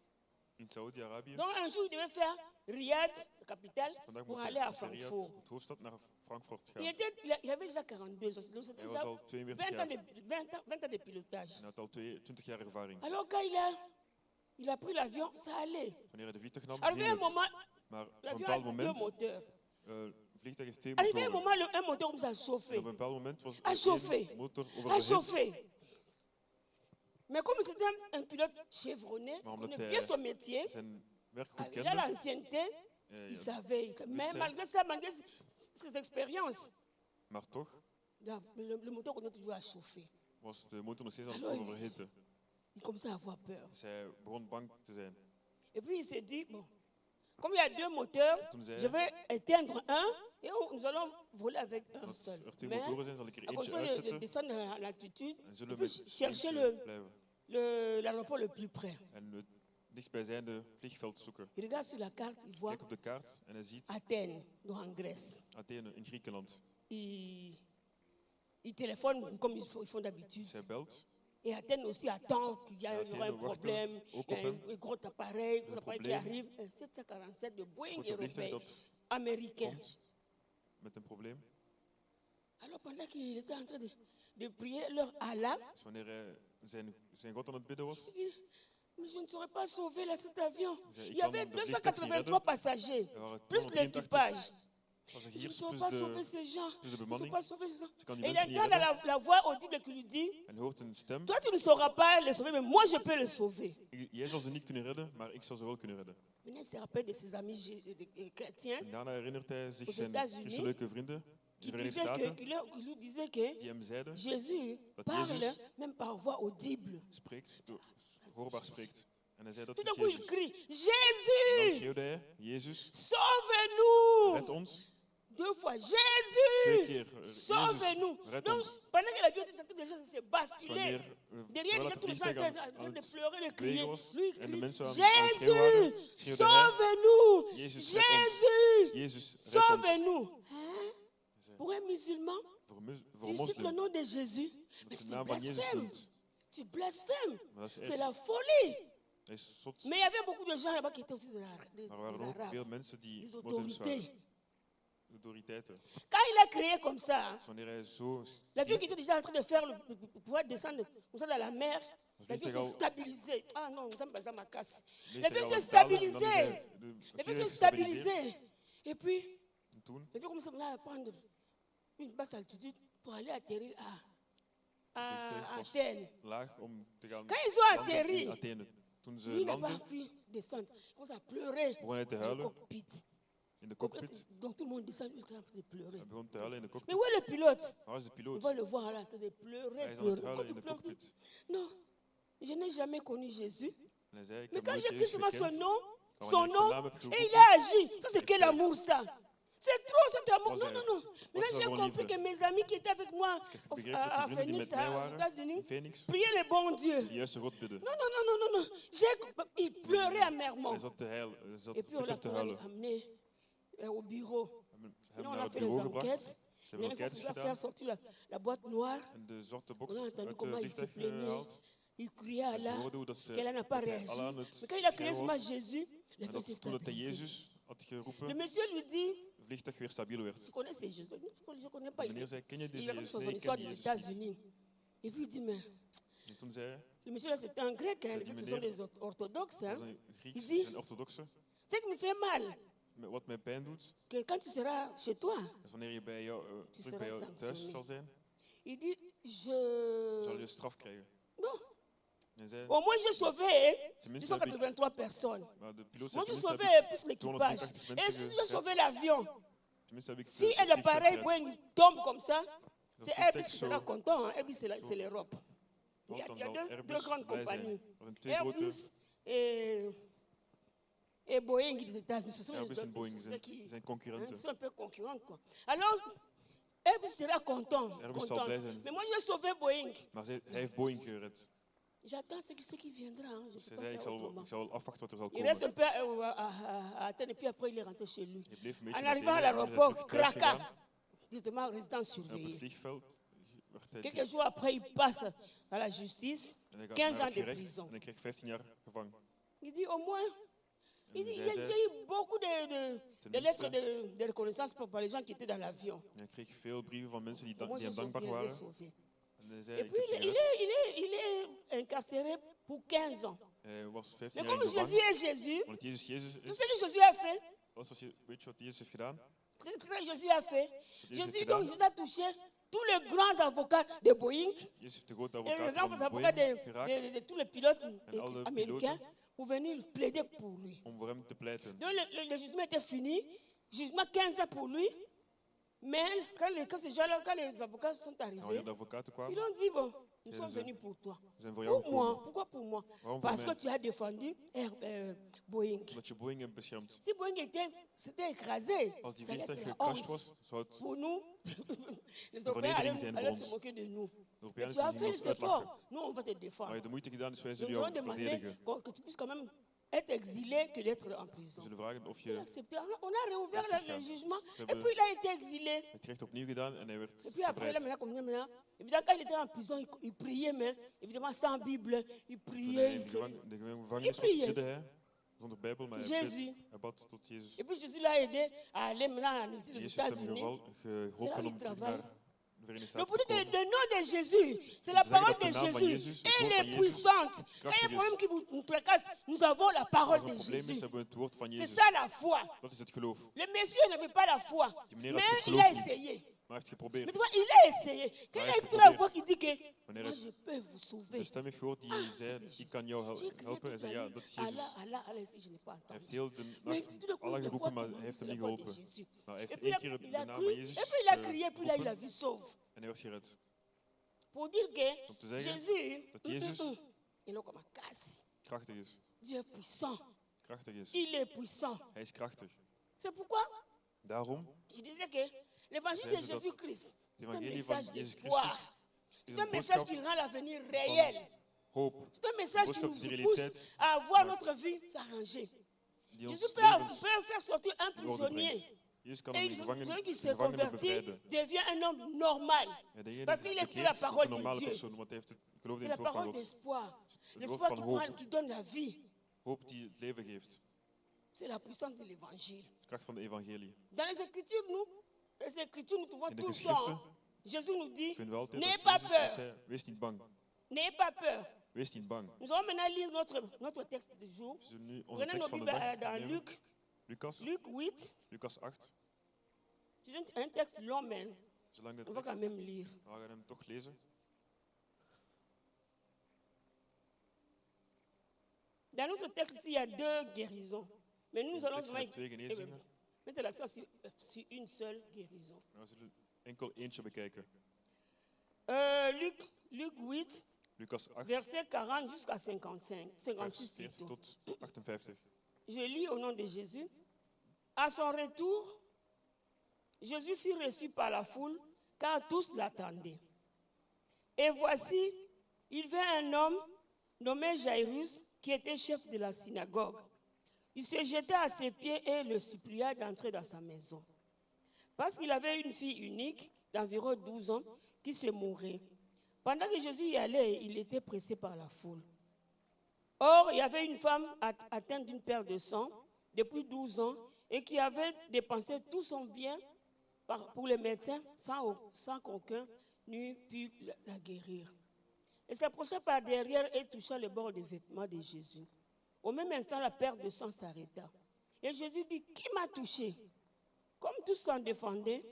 in Saoedi-Arabië. Donc un jour, il devait faire Riyad, la capitale, Vandaag pour moet aller à hij naar Riyadh, Francfort. het hoofdstad, naar Frankfurt Il, gaan. il avait déjà 42 ans, donc c'était Hij was déjà al 42 20 ans, jaar. de, 20 ans de pilotage. En had al 20 jaar ervaring. Alors quand il a pris l'avion, ça allait. Wanneer hij de vliegtuig nam, Arrivé ging un het. moment, Maar op een l'avion bepaald a deux moment, moteurs. het vliegtuig heeft twee Arrivé un motoren. moment, un moteur commence à En chauffer. op een bepaald moment was A chauffé. één motor A oververhit. chauffé. Mais comme c'était un pilote chevronné, Maar il omdat connaît hij bien son métier, zijn werk goed il a kende, l'ancienneté, il ja, savait. Mais Wist hij. malgré ça, malgré ses expériences, maar toch le moteur continue toujours à chauffer. was de motor nog steeds aan het Alors, oververhitten. Il commençait à avoir peur. Dus hij begon bang te zijn. Et puis il s'est dit, bon, comme il y a deux moteurs, Toen zei je hij, vais éteindre un et nous allons voler avec un als seul. er twee Mais motoren zijn, zal ik er à eentje condition de uitzetten. descendre à l'altitude, En et zullen we puis met chercher eentje blijven. l'aéroport le plus près. En het dichtbijzijnde vliegveld zoeken. Il regarde sur la carte, il voit Kijk op de kaart en hij ziet Athènes, donc en Grèce. Athene in Griekenland. Il téléphone comme ils font d'habitude. Zij belt. Et Athènes aussi attend qu'il y Athènes aura un wacht problème, ook il y a op un gros appareil, een qui probleem. arrive, un 747 de Boeing Grote vliegtuig européen, dat américain. komt met een probleem. Alors pendant qu'il était en train de prier leur Allah, Dus wanneer hij zijn God aan het bidden was, il dit, mais je ne saurais pas sauver là, cet avion. zei, Il ik y kan avait de vliegtuig niet redden. 283 passagers, Er waren plus 283 l'équipage. Je ne passagiers saurais plus pas sauver de, ces gens. plus de Je ne saurais bemanning. pas sauver ces gens. Ze kan die Et il mensen niet entend dans redden. la voix audible qui lui dit, En hoort een stem. toi tu ne sauras pas les sauver, mais moi je peux les sauver. Jij zal ze niet kunnen redden, maar ik zal ze wel kunnen redden. Maintenant, il se rappelle de ses amis chrétiens En daarna herinnert hij zich Aux zijn États-Unis, christelijke vrienden in qui de Verenigde Staten, qui lui disaient que die hem zeiden, Jésus dat parle Jezus même par voix audible. spreekt, hoorbaar spreekt. En hij zei dat Tout is d'un coup, il Jezus. crie, En dan Jésus, schreeuwde hij, Jezus, sauve-nous! red ons. 2 fois, Twee Jésus, keer, Jezus, sauve-nous! red Donc, ons. pendant que l'avion était en train de se Dus basculer, wanneer, derrière, terwijl déjà, het tous les gens vliegtuig étaient aan en train de het pleurer, de crier. bewegen was Lui, il en de crie, mensen aan het schreeuwen waren, Jésus, schreeuwde hij, sauve-nous! Jezus, red ons. Jésus, Jezus, red ons. sauve-nous! Hein? Pour un musulman, Voor een tu cites le moslim, nom de Jésus, mais dat tu de naam van Jezus blasphèmes. noemt. Tu blasphèmes. Maar dat is C'est erg. la folie. Hij is zot. Mais il y avait beaucoup de gens là-bas qui étaient aussi des Maar er waren ook Arabes, veel mensen die des moslims waren. autorités. Autoriteiten. Quand il a créé comme ça, Dus wanneer hij zo l'avion qui était déjà en train de faire, pour pouvoir descendre comme ça dans la mer, l'avion vliegtuig s'est al stabilisé. Ah non, ça me passe ma casse. vliegtuig L'avion al s'est aan het dalen, en dan is stabilisé. hij- de L'avion vliegtuig s'est is gestabiliseerd. stabilisé. Et puis, En toen l'avion commence maintenant à prendre une basse altitude pour aller atterrir het vliegtuig à was Athènes. laag om te gaan Quand ils ont landen in atterri, Athene. Toen ze lui n'a pas landden, pu descendre. Il commence à pleurer begon hij te dans le huilen cockpit. in de cockpit. Donc tout le monde descend, lui est en train de pleurer. Hij begon te huilen in de Mais cockpit. où est le pilote? Waar is de On piloot? va le voir là, en train de pleurer, Hij is aan het pleurer. Quand huilen tu in de pleures, tu- cockpit. non, je n'ai jamais connu Jésus. En hij zei, ik Mais heb quand nooit j'écris Jezus seulement son gekend. nom, Maar son wanneer ik zijn nom, naam heb et geroepen, il a agi. Ça, c'est quel Effet. amour, ça? C'est trop cet amour. Was Non, hij- non, non. Maintenant, was j'ai gewoon compris liefde. que mes amis qui étaient avec moi Dus ik heb au- begrepen dat à de vrienden die Phoenix, met mij aux waren, États-Unis, in Phoenix, priaient le bon Dieu. de juiste God bidden. Non, non, non, non, non, non. Il pleurait amèrement. Hij zat te huilen, hij zat Et puis on l'a bitter te huilen. amené au bureau. We hebben Nous, hem on naar a het fait les bureau gebracht. enquêtes. Ze Il a hebben enquêtes fait gedaan faire sortir la boîte noire. en de zwarte box On a entendu uit comment de il se vliegtuig plaignait. gehaald. Il criait à En ze Allah hoorden hoe dat ze qu'elle n'a pas dat hij réagi. Allah aan Mais het quand il a crié schreeuwen ce was. Jésus, il a En fait se dat toen dat hij stabiliser. Jezus had Le geroepen, monsieur lui dit, het vliegtuig weer stabiel werd. je connais ces Jésus? Je ne connais pas. De meneer zei, ken je deze Il a Jezus? son Nee, ik histoire ken die des Jezus niet. États-Unis. Et puis il dit, mais En toen zei hij, le monsieur là c'était un grec, hein. Ça Les dit Grecs ce meneer. sont des orthodoxes. dat Hein. is een Grieks, Il dit- een orthodoxe. C'est ce qui me fait mal, Wat mij pijn doet, que quand tu seras chez toi, is wanneer je bij jou, Tu terug bij seras jou thuis sanctionné. zal zijn, il dit, zal je straf krijgen. Bon, En zei, au moins j'ai sauvé tenminste heb ik, 283 personnes. maar de piloot Moi zei, j'ai tenminste sauvé heb ik plus l'équipage. 283 Et mensen si j'ai sauvé gered. l'avion, Tenminste heb ik si het un vliegtuig appareil gered. Boeing tombe comme ça, Dat c'est vliegtuig Airbus qui zo sera content. Hein. Airbus, c'est l'Europe. Il y valt, a, dan il y a zal deux Airbus grandes blij zijn. compagnies. Er zijn twee grote, Airbus et Boeing des États-Unis. Ce sont Airbus les en Boeing ceux zijn, qui zijn hein, concurrenten. sont un peu concurrents. Quoi. Alors, Airbus sera content. Airbus zal contente. blij zijn. Mais moi, j'ai sauvé Boeing. Maar hij heeft Boeing gered. J'attends ce qui viendra. Hein. Je Ze peux pas zei, faire autrement. ik zal wel afwachten wat er zal Il reste komen. un peu à Athènes et puis après il est rentré chez lui. Je bleef een En beetje arrivant à meteen, hij is l'aéroport, terug thuis Kraka, gegaan. justement résidence En op het surveillée. vliegveld werd hij Quelques jours après, il passe à la justice, en hij gaat 15 naar ans het de gerecht prison. en hij kreeg 15 jaar gevangen. Il dit au moins, En il dit, zij j'ai zei, eu beaucoup de lettres de reconnaissance pour les gens qui étaient dans l'avion. en hij kreeg veel brieven van mensen die, Au moins, die hem dankbaar je les ai waren. sauvés. En hij zei, Et ik puis, heb ze il gered. il est incarcéré pour 15 ans. Hij was Mais 15 jaar comme in Jésus gevangen. est Jésus, Omdat Jezus Jezus tout is. ce que Jésus a fait, Weet je wat Jezus heeft gedaan? c'est ce que Jésus a fait. Jésus Jésus, heeft donc, gedaan. Jésus a touché tous les grands avocats de Boeing. Jezus heeft de grote Et les advocaat grands van avocats Boeing geraakt de tous les pilotes alle américains piloten. pour venir plaider pour lui. om voor hem te pleiten. Donc le jugement était fini, jugement 15 ans pour lui. Mais quand ces gens-là, quand les avocats sont En arrivés, wanneer de advocaten ils kwamen, ont dit, bon, nous Zeiden sommes ze, venus pour toi. we zijn voor jou Pour moi, gekomen. pourquoi pour moi? Waarom voor Parce que mij? tu as défendu Boeing. Omdat je Boeing hebt beschermd. Si Boeing s'était écrasé, Als die ça allait vliegtuig être la gecrashed honte. was, zou het Pour nous, les vernedering Européens zijn allaient voor se ons. moquer de nous. De Et Europeanen tu as gingen fait ons les uitlachen. efforts. Nous, on va te Maar défendre. je hebt de moeite gedaan, dus wij Nous zullen allons jou demander verdedigen. que tu puisses quand même être exilé que d'être en We prison. zullen vragen of Il a je accepté. On a réouvert Merci, le Jean. jugement. C'est Et bon. puis il a été exilé. het recht opnieuw gedaan en hij werd Et puis après, là, bevrijd. maintenant, évidemment, quand il était en prison, il priait, mais évidemment sans Bible, il Toen hij priait. in de gevangenis was, priait. bidde hij, zonder Bijbel, maar hij Jésus. bid, hij bad tot Jezus. Et puis Jésus l'a aidé à aller maintenant en exil aux Jezus heeft hem États-Unis. geholpen om terug naar de Verenigde Le Staten te produit komen. le nom de Jésus, c'est la Vous parole savez, de dans le nom de Jésus. Jésus, le Elle woord est van Jezus, puissante. Quand il y a un krachtig problème is. qui vous tracasse, nous avons la parole Als er de een probleem is, Jésus. hebben we het woord van C'est Jezus. ça la foi. Dat is het geloof. Le monsieur n'avait pas la foi, Die meneer mais had het il a geloof niet, essayé. maar hij heeft Mais geprobeerd. tu vois, il a essayé. Quand hij il a heeft écouté la geprobeerd. voix qui dit que Wanneer moi het- je peux vous De sauver. stem heeft gehoord die zei, c'est ik kan jou J'ai crié helpen. Hij toute zei, la ja, nuit. dat is Jezus. Allah, Allah, Allah, si je n'ai pas Hij heeft entendu. heel de Mais nacht tout le coup, Allah une geroepen, fois, maar tout le hij heeft hem monde niet la voix de geholpen. Jésus. Maar hij Et heeft puis één keer il de a naam cru, van et Jezus puis il a crié, puis il a eu la geroepen vie sauve. en hij was gered. Pour dire que Om te zeggen Jésus, dat Jezus il est comme un casse. krachtig is. Dieu est puissant. Krachtig is. Il est puissant. Hij is krachtig. C'est pourquoi Daarom, je disais que l'évangile de Zei ze dat Jésus-Christ, het c'est un evangelie van message Jezus d'espoir. Christus is C'est un een message boodschap qui rend l'avenir réel. hoop. C'est un message qui boodschap nous die pousse realiteit à voir maakt. notre vie s'arranger. Die ons Jésus levens peut faire sortir un in orde prisonnier. brengt. Jezus kan Et een celui qui se gevangene convertit bevrijden. devient un homme normal. En degene Parce die qu'il zich écrit la bekeert, wordt parole een de normale Dieu. persoon, want hij heeft het geloof C'est in la het woord van parole God. d'espoir. Het woord L'espoir van qui, hoop. qui donne la vie. Hoop die het leven geeft. C'est la puissance de l'évangile. De kracht van de evangelie. Dans les Écritures, nous trouvons In de tout le geschriften temps. Jésus nous dit, vinden we altijd n'ayez dat pas Jezus peur. zei, wees niet bang. N'ayez pas peur. Wees niet bang. Nous allons maintenant lire notre texte du jour. We zullen nu onze Prenez nos tekst van de Bibles dag dans nemen. Luc, Lucas, Luc 8. Lucas 8. C'est un texte long, mais Zolang de on va quand tekst, même lire. we gaan hem toch lezen. Dans notre texte, il y a deux guérisons. Mais nous In de allons tekst zijn er twee genezingen. mettre l'accent sur une seule guérison. Maar we zullen enkel eentje bekijken. Luc 8, Lucas 8, verset 40 jusqu'à 55, 56 vers 40 plutôt. tot 58. Je lis au nom de Jésus. À son retour, Jésus fut reçu par la foule, car tous l'attendaient. Et voici, il vint un homme nommé Jairus, qui était chef de la synagogue. Il se jeta à ses pieds et le supplia d'entrer dans sa maison, Parce qu'il avait une fille unique d'environ 12 ans qui se mourait. Pendant que Jésus y allait, il était pressé par la foule. Or, il y avait une femme atteinte d'une perte de sang depuis 12 ans et qui avait dépensé tout son bien pour les médecins sans qu'aucun n'eût pu la guérir. Elle s'approcha par derrière et toucha le bord des vêtements de Jésus. Au même instant, la perte de sang s'arrêta. Et Jésus dit, qui m'a touché? Comme tous s'en défendaient,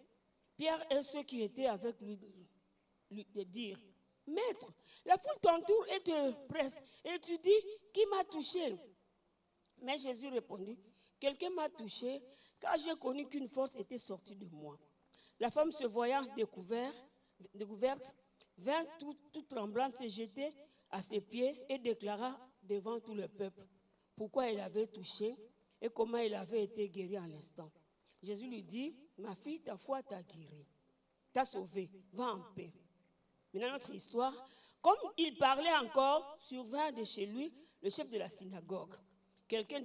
Pierre et ceux qui étaient avec lui dirent, Maître, la foule t'entoure et te presse, et tu dis, qui m'a touché? Mais Jésus répondit, quelqu'un m'a touché, car j'ai connu qu'une force était sortie de moi. La femme, se voyant découverte, vint tout tremblante se jeter à ses pieds et déclara devant tout le peuple pourquoi elle avait touché et comment elle avait été guérie en l'instant. Jésus lui dit, ma fille, ta foi t'a guérie, t'a sauvée, va en paix. Maintenant, notre histoire, comme il parlait encore, survint de chez lui le chef de la synagogue. Quelqu'un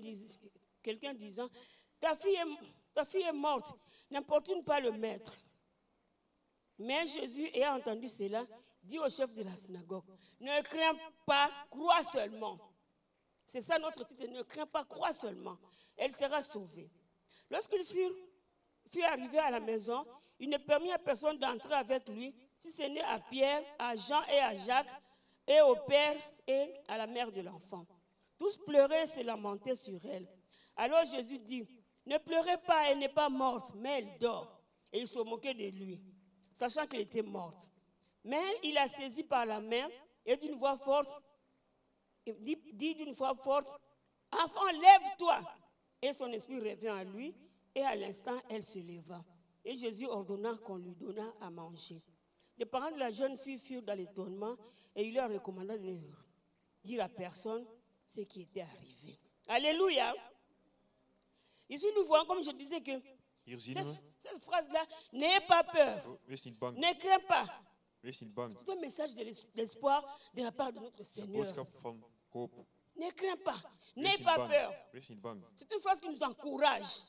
disant, ta fille est morte, n'importune pas le maître. Mais Jésus, ayant entendu cela, dit au chef de la synagogue, ne crains pas, crois seulement. C'est ça notre titre, ne crains pas, crois seulement. Elle sera sauvée. Lorsqu'il fut arrivé à la maison, il ne permit à personne d'entrer avec lui, si ce n'est à Pierre, à Jean et à Jacques, et au père et à la mère de l'enfant. Tous pleuraient et se lamentaient sur elle. Alors Jésus dit, ne pleurez pas, elle n'est pas morte, mais elle dort. Et ils se moquaient de lui, sachant qu'elle était morte. Mais il la saisit par la main et d'une voix forte, dit d'une voix forte, enfant, lève-toi. Et son esprit revint à lui, et à l'instant, elle se leva. Et Jésus ordonna qu'on lui donnât à manger. Les parents de la jeune fille furent dans l'étonnement, et il leur recommanda de ne dire à personne ce qui était arrivé. Alléluia. Ici, nous voyons, comme je disais, que Hier zien we, cette phrase-là, n'ayez pas peur, wees niet bang, ne crains pas. wees niet bang. C'est un message d'espoir de la part de notre Het is een Seigneur. boodschap van hoop. Ne crains pas, Wees n'aie niet pas bang, peur. wees niet bang. C'est une phrase qui nous encourage.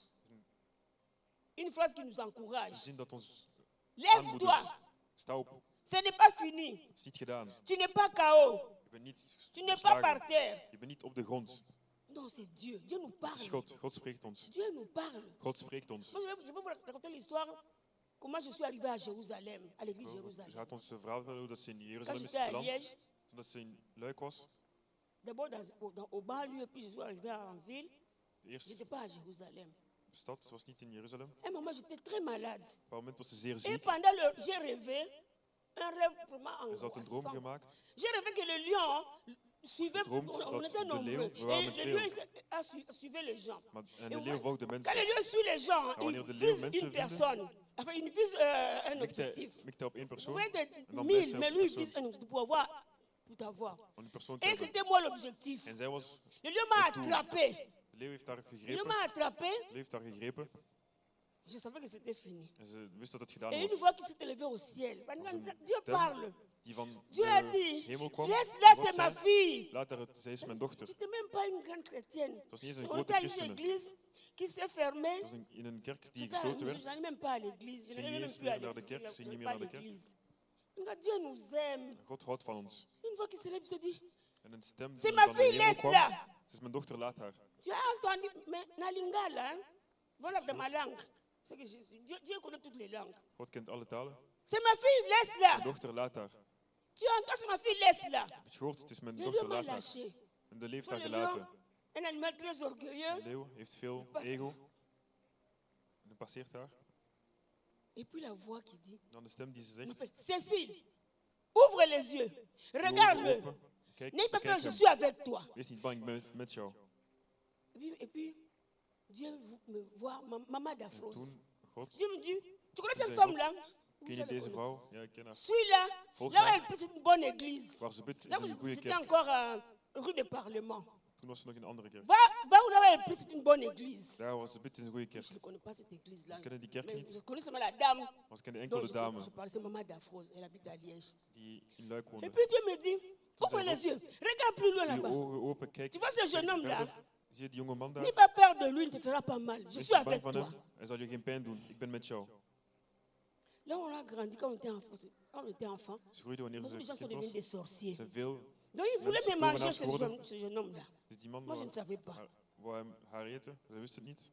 Une phrase qui nous Een encourage. zin dat ons Lève-toi, aanmoedigt. Sta op, ce n'est pas fini. het is niet gedaan. Tu n'es pas KO. Je bent niet Tu n'es pas par verslagen. terre. Je bent niet op de grond. Non, c'est Dieu. Dieu nous Het is parle. God. God spreekt ons. Dieu nous parle. God spreekt ons. Moi, je vais vous raconter l'histoire. Comment je suis arrivé à Jérusalem, à l'église Ze Jérusalem. gaat ons een verhaal vertellen hoe dat ze in Quand Jeruzalem is j'étais à beland. Liège, Toen dat ze in Luik was. d'abord au banlieue, puis je suis arrivé en ville. De Je eerste n'étais pas à Jérusalem. stad, ze was niet in Jeruzalem. Op À un moment, j'étais très malade. een bepaald moment was ze zeer Et ziek. pendant j'ai rêvé un rêve vraiment En ze had een droom angoissant. gemaakt. J'ai rêvé que le lion suivait, Gedroomd on dat était de nombreux, leeuw, we waren et met le veel. lion suivait les gens. En Et de leeuw volgde quand mensen. le lion suit les gens, Nou, il wanneer de leeuw vise mensen une vinden, personne, enfin il vise un Mikt objectif. hij op één Vous persoon. pouvez être En dan blijft 1000, hij mais op lui die il vise persoon. un objectif pour avoir, pour t'avoir. Om die persoon te Et hebben. c'était moi l'objectif. En zij was, Le lion m'a Le tout. attrapé. de leeuw heeft haar Le lion gegrepen. m'a attrapé. De leeuw heeft haar gegrepen. Je savais que c'était fini. En ze wist dat het gedaan Et une was. voix qui s'est élevée au ciel. Dieu stem. parle. Die van Dieu a de dit, hemel kwam. laisse, God c'est ma zei, fille. laat haar, zij is mijn dochter. Tu n'étais même pas une grande chrétienne. Het was niet eens een On grote était à une christene. église qui s'est fermée. Het was in een kerk die Je gesloten werd. n'allais même pas à l'église. Je Ging n'allais niet même eens plus à meer naar de l'église. kerk, Je ging n'allais niet pas meer à naar de kerk. l'église. Donc, Dieu nous aime. God houdt van ons. Une fois qu'il se lève, il se dit, En een stem die c'est van ma de fille, hemel kwam. laisse-la. Het is mijn dochter, laat haar. Tu as entendu, mais Nalingala, hein? Voilà de ma langue. C'est que Dieu connaît toutes les langues. God kent alle talen. C'est ma fille, Mijn laisse-la. dochter, laat haar. Tu entends, c'est ma fille, laisse-la. Heb je gehoord? Het is mijn Le dochter, lion m'a laat haar. lâché. En de leeuw heeft Sur haar le lion, gelaten. un animal très De orgueilleux. leeuw heeft veel ego. En dan passeert haar. Et puis la voix qui dit, Dan de stem die ze zegt. m'appelle, Cécile, ouvre les yeux, "Doe regarde-le. open. Kijk, N'aie pas peur, bekijk je hem. suis avec toi. Wees niet bang, ik ben met jou. Et puis Dieu me voit, maman En d'Afros. toen, God, Dieu me dit, tu connais Zei cette femme-là? ken je deze vrouw? Ja, ik ken haar. Suis-là. Volg Là où haar. elle prie, c'est une bonne église. Waar ze bidt, is Là où een goede c'était kerk. encore rue de Parlement. Toen was ze nog in een andere kerk. Va où là où elle prie, c'est une bonne église. Daar waar ze bidt, is een goede Je kerk. ne connais pas cette église-là. Ze kennen die kerk Mais niet. je connais seulement la dame Maar ze kennen dont enkel de dame je parlais, c'est maman d'Afros. Elle habite à Liège. die in Luik Et woonde. puis Dieu me dit, ouvre zei les God, yeux, regarde plus loin Doe je là-bas. ogen open, kijk. Tu vois ce jeune kijk homme-là? verder. Zie je die jonge man daar? N'aie pas peur de lui, il ne te fera pas mal. Je Wees suis niet bang avec van toi. hem. Hij zal je geen pijn doen. Ik ben met jou. Là, on a grandi quand on était enfant. Ze groeiden wanneer Beaucoup de gens ze sont kind devenus des was. sorciers. Zijn veel. Donc, ils voulaient Mensen me manger, tovenaars geworden. ce jeune homme-là. Dus die man Moi, je ne wou savais pas. wou haar eten. Ze wist het niet.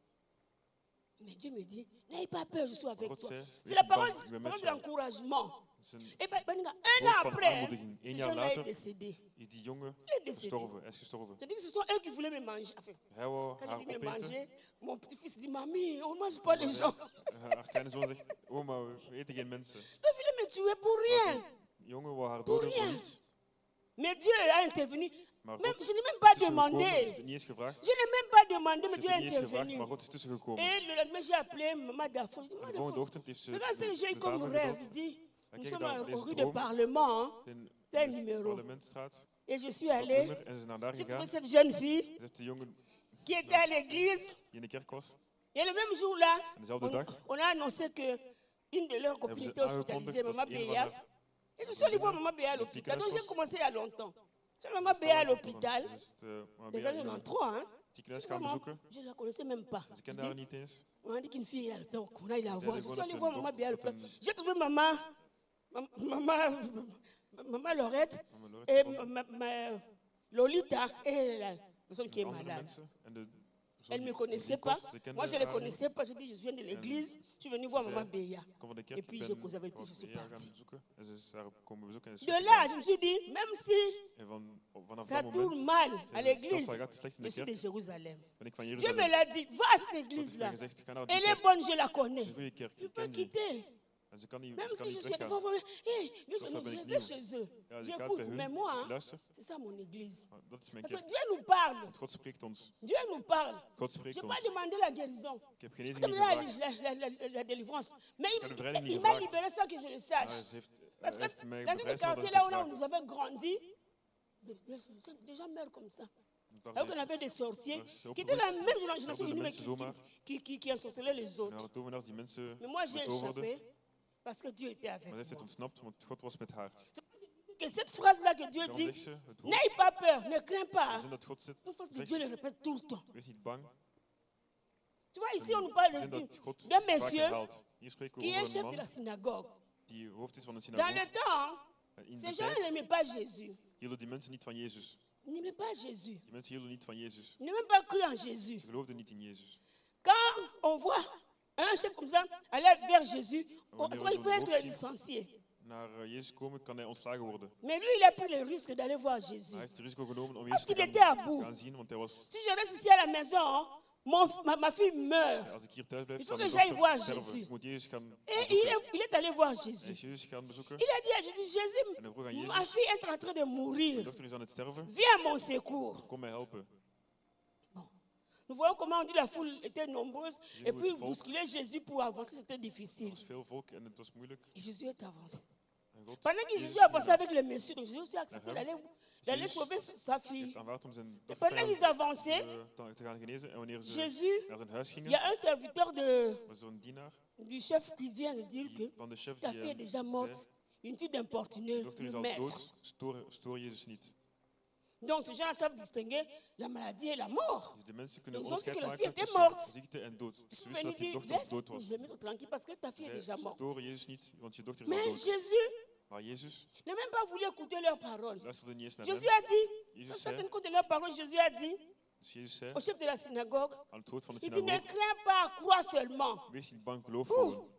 Mais Dieu me dit, n'aie pas peur, je suis avec God toi. zei, C'est wees la niet parole, bang, ik ben parole met de jou. l'encouragement. Het is een Et ben, un an woord van après, aanmoediging. ce 1 jaar jeune-là est later décédé. is die jongen Il est décédé. gestorven. Hij is gestorven. C'est-à-dire que ce sont eux qui voulaient me manger. Enfin, Hij wou quand haar il dit me opeten. manger, mon petit-fils dit, mamie, on ne mange pas les gens. Haar kleine zoon zegt, oma, we eten geen mensen. Ils voulaient me tuer pour rien. Die jongen wou haar Pour doden voor rien. niets. Mais Dieu a intervenu. Maar Même, God je n'ai même pas is tussengekomen. Hij heeft demandé. het niet eens gevraagd. Je n'ai même pas demandé, Ze mais heeft Dieu het a niet eens gevraagd, intervenu. maar God is tussengekomen. Et le lendemain, j'ai appelé Maman Dafo. Je dis, En Maman de volgende Dafo, ochtend heeft ze regarde ce que j'ai de comme dame rêve. gebeld. Je dis, Hij nous kijkt sommes naar au deze rue de droom Parlement. Hein. in Tel de numéro. Parlementstraat. Et je suis Dat allée. nummer, en ze is naar daar J'ai trouvé gegaan. cette jeune fille Ze heeft de jongen qui était à l'église. die in de kerk was. Et le même jour-là, En dezelfde dag on a annoncé que une de leurs copines hebben était ze hospitalisée, aangekondigd dat Maman een van Béa. haar Et je suis allée voir Maman Béa à l'hôpital. Donc j'ai commencé il y a longtemps. Je suis allée Maman Béa à l'hôpital. Les années 93, hein. ziekenhuis gaan bezoeken. Je ne la connaissais même pas. Ze kende haar niet eens. On a dit qu'une fille, qu'on aille la Ze voir. zeiden Je gewoon suis allée dat voir een Maman dochter- Béa à dat l'hôpital. een- J'ai trouvé Maman Laurette Mama Lorette et gevonden. Lolita et la personne qui est En andere malade. mensen. En de Elle ne me persoon die connaissait ziek pas. was, ze kende Moi, je ne les haar niet. connaissais pas. Je dis, je viens de l'église. Je suis venue voir Ze Maman zei, Béa. Ik kom van de Et kerk, ik puis, ben je cause avec wat lui, je suis Bea gaan partie. bezoeken. En ze is haar komen bezoeken. En ze De is là, gegaan. je me suis dit, même si En vanaf ça dat tourne moment, mal à zelfs l'église, al gaat het slecht in je de suis de kerk, Jérusalem. ben ik van Dieu me Jeruzalem. l'a dit, va à cette God heeft église-là. mij gezegd, ga naar die Elle est kerk. bonne, je la Het connais. is een goede kerk, Tu ik peux ken die. quitter. En ze kan niet, Même ze kan si je niet suis des weggaan. fois, hey, je Zoals dat ben ik vais nieuw. chez eux. Ja, dus ik ga J'écoute, bij hun, mais moi, ik hein, luister. c'est ça mon église. Maar dat is mijn Parce que kerk. Dieu nous parle. Want God spreekt ons. Dieu nous parle. God Je spreekt n'ai ons. pas demandé la guérison. Ik heb Je genezing niet demandé gevraagd. la délivrance. Mais heb de bevrijding niet il m'a gevraagd. libéré sans que je le Maar sache. ze heeft, Parce heeft que mij dans le bevrijd quartier zonder là où te vragen. nous avons grandi, des gens meurent comme ça. Alors qu'on avait des sorciers qui étaient la même génération que nous, mais qui ensorcelaient les En autres. haar tovenaars die mensen Mais moi, j'ai betoverden. échappé parce que Dieu était avec Maar zij is moi. het ontsnapt, want God was met haar. Que cette phrase-là que Dieu Daarom dit, zegt ze, het woord, n'aie pas peur, ne crains de pas. zin dat God zit, Une phrase que zegt, Dieu le répète tout le temps. wees niet bang. Tu vois, ici, on nous parle De zin dat God d'un vaak monsieur herhaalt. Hier spreken we qui est over chef een de la man synagogue. die hoofd is van een Dans synagoge. le temps, En in ces de gens tijd n'aimaient pas Jésus. hielden die mensen niet van Jezus. Ils n'aimaient pas Jésus. Die mensen hielden niet van Jezus. Ils n'ont même pas cru en Jésus. Ze geloofden niet in Jezus. Quand on voit un chef comme ça aller vers Jésus, Wanneer we il zo'n peut être hoofd zien licencié. naar Jezus komen, kan hij ontslagen worden. Mais lui, il a pris le risque d'aller voir Jésus. Hij heeft het risico genomen om Parce Jezus te qu'il était à gaan, bout. gaan zien, want hij was, Si je reste ici à la maison, ma fille meurt. als ik hier thuis blijf, Il zal faut mijn que j'aille voir dochter sterven. Jésus. Ik moet Jezus gaan Et bezoeken. il est allé voir Hij Jésus. is Jezus gaan bezoeken. Il a dit à Jésus, Jésus, En hij vroeg aan ma Jezus, fille est en train de mijn mourir. dochter is aan het sterven, Viens à mon secours. kom mij helpen. Nous voyons comment on dit la foule était nombreuse. J'ai Et vu puis le folk. bousculer Jésus pour avancer, c'était Er difficile. was veel volk en het was moeilijk. Et Jésus est avancé. En God Pendant que Jezus Jésus a passé heeft avec le monsieur, donc Jésus aussi a accepté d'aller Jésus sauver sa fille. aanvaard om zijn Et dochter pendant qu'ils te avançaient, te gaan genezen. En wanneer ze Jésus, naar zijn huis il gingen, y a un serviteur was zo'n dienaar du chef qui vient de dire que van de chef ta die fille est déjà zei, morte. Inutile d'importuner de dochter is le al maître. dood, stoor Jezus niet. Donc ces gens savent distinguer la maladie et la mort. Dus de mensen kunnen Ils ont dit onderscheid que la maken fille était tussen morte. ziekte en dood. Ils Dus sont ze wisten venus dat die dire, dochter laisse dood was. le mettre tranquille parce que ta fille est Zij déjà morte. storen Jezus niet, want je dochter is al Mais dood. Jésus Maar Jezus n'a même pas voulu écouter leurs paroles. luisterde niet eens naar Jésus hem. a dit, Jezus sans zei, certaines compte de leurs paroles, Jésus a dit dus Jezus zei au chef de la synagogue, aan het hoofd van de il dit, ne synagoge, crains pas, crois seulement. wees niet bang, geloof gewoon.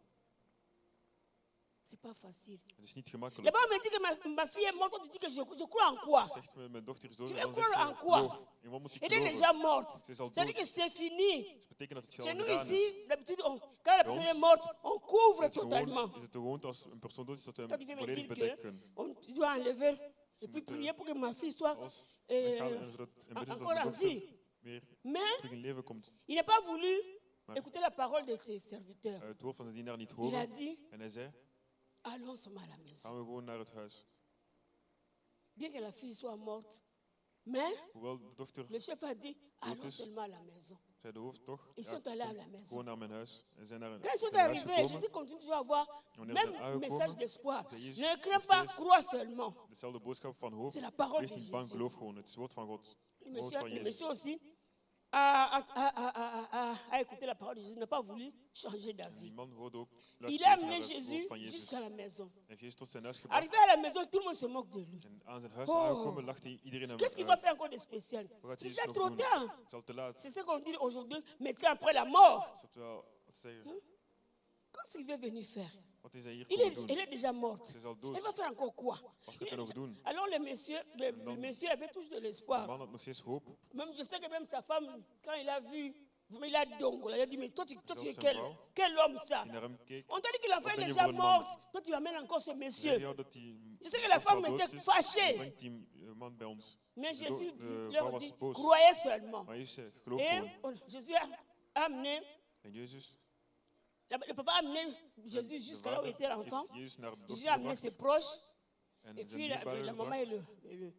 C'est pas facile. Het is niet gemakkelijk. Là-bas, on me dit que ma fille est morte, tu dis que je crois en quoi? Zegt me, mijn dochter is dood, Tu en veux dan zeg croire en je, quoi? geloof. In wat moet ik Elle est geloven? déjà morte. Ze is al C'est-à-dire que dood. c'est fini. Dat betekent dat het Chez al nous gedaan is. ici, d'habitude, quand la personne ons est morte, on couvre Het is totalement. gewoon- is het de gewoonte als een persoon dood is dat we Quand tu hem viens me volledig dire bedekken. tu dois enlever et puis moeten- prier pour que ma fille soit Als euh, weggaan en zodat en bidden zodat encore mijn en dochter vie. weer Mais terug in leven komt. il n'a pas voulu Maar écouter la parole de ses serviteurs. het woord van de dienaar niet Il a horen. dit, En hij zei, allons ensemble à la maison. gaan we gewoon naar het huis. Bien que la fille soit morte. Mais Hoewel de dochter, le chef a dit, allons dus- seulement à la maison. zei de hoofd toch, Ils ja, sont allés à kom la maison. gewoon naar mijn huis. En zijn naar Quand ils sont zijn huis arrivés, gekomen. Jésus continue toujours à avoir Wanneer ze même zijn message aangekomen, d'espoir. zei Jezus Ne crains nog pas, steeds crois seulement. dezelfde boodschap van hoofd. C'est la parole Wees de niet bang, Jésus. geloof gewoon. Het is het woord van God. Le Het woord van monsieur Jezus. aussi a écouté la parole de Jésus, n'a pas voulu changer En die d'avis. man hoorde ook Il luisteren a naar amené het woord Jésus van Jezus. jusqu'à la maison. Hij heeft Jezus tot zijn huis gebracht. Arrivé à la maison, tout le monde se moque de lui. En aan zijn huis Oh. aangekomen lachte iedereen hem Qu'est-ce qu'il va uit. faire encore de spécial? Wat gaat C'est Jezus déjà nog trop doen? tard. Het is al te laat. C'est ce qu'on dit aujourd'hui, médecin après la mort. Is dat wel wat zeggen? Qu'est-ce qu'il veut venir faire? Wat is hij hier Elle komen doen? est déjà morte. Ze is al Elle dood. va faire encore quoi? Wat gaat hij nog doen? Alors le monsieur avait toujours de De l'espoir. man had nog steeds hoop. Même, je sais que même sa femme, quand il a vu, il a dongo, il a dit, mais toi, tu es Zelfs quel, zijn vrouw, quel homme ça? die naar hem keek. On t'a dit que la femme ben est je déjà voor een man? morte. Toi, tu amènes encore ce Zeg monsieur. jou dat die Je sais que la vrouw femme dood était is, fâchée. dan brengt die man bij ons. Mais De Jésus vrouw leur was dit, boos. croyez seulement. Maar Jezus zei, geloof Et gewoon. Jésus a amené, En Jezus, le papa a amené Jésus de jusqu'à là où vader, était l'enfant. heeft Jezus naar de Jésus dochter a amené ses gebracht. proches. En Et zijn puis la dierbaren maman gebracht.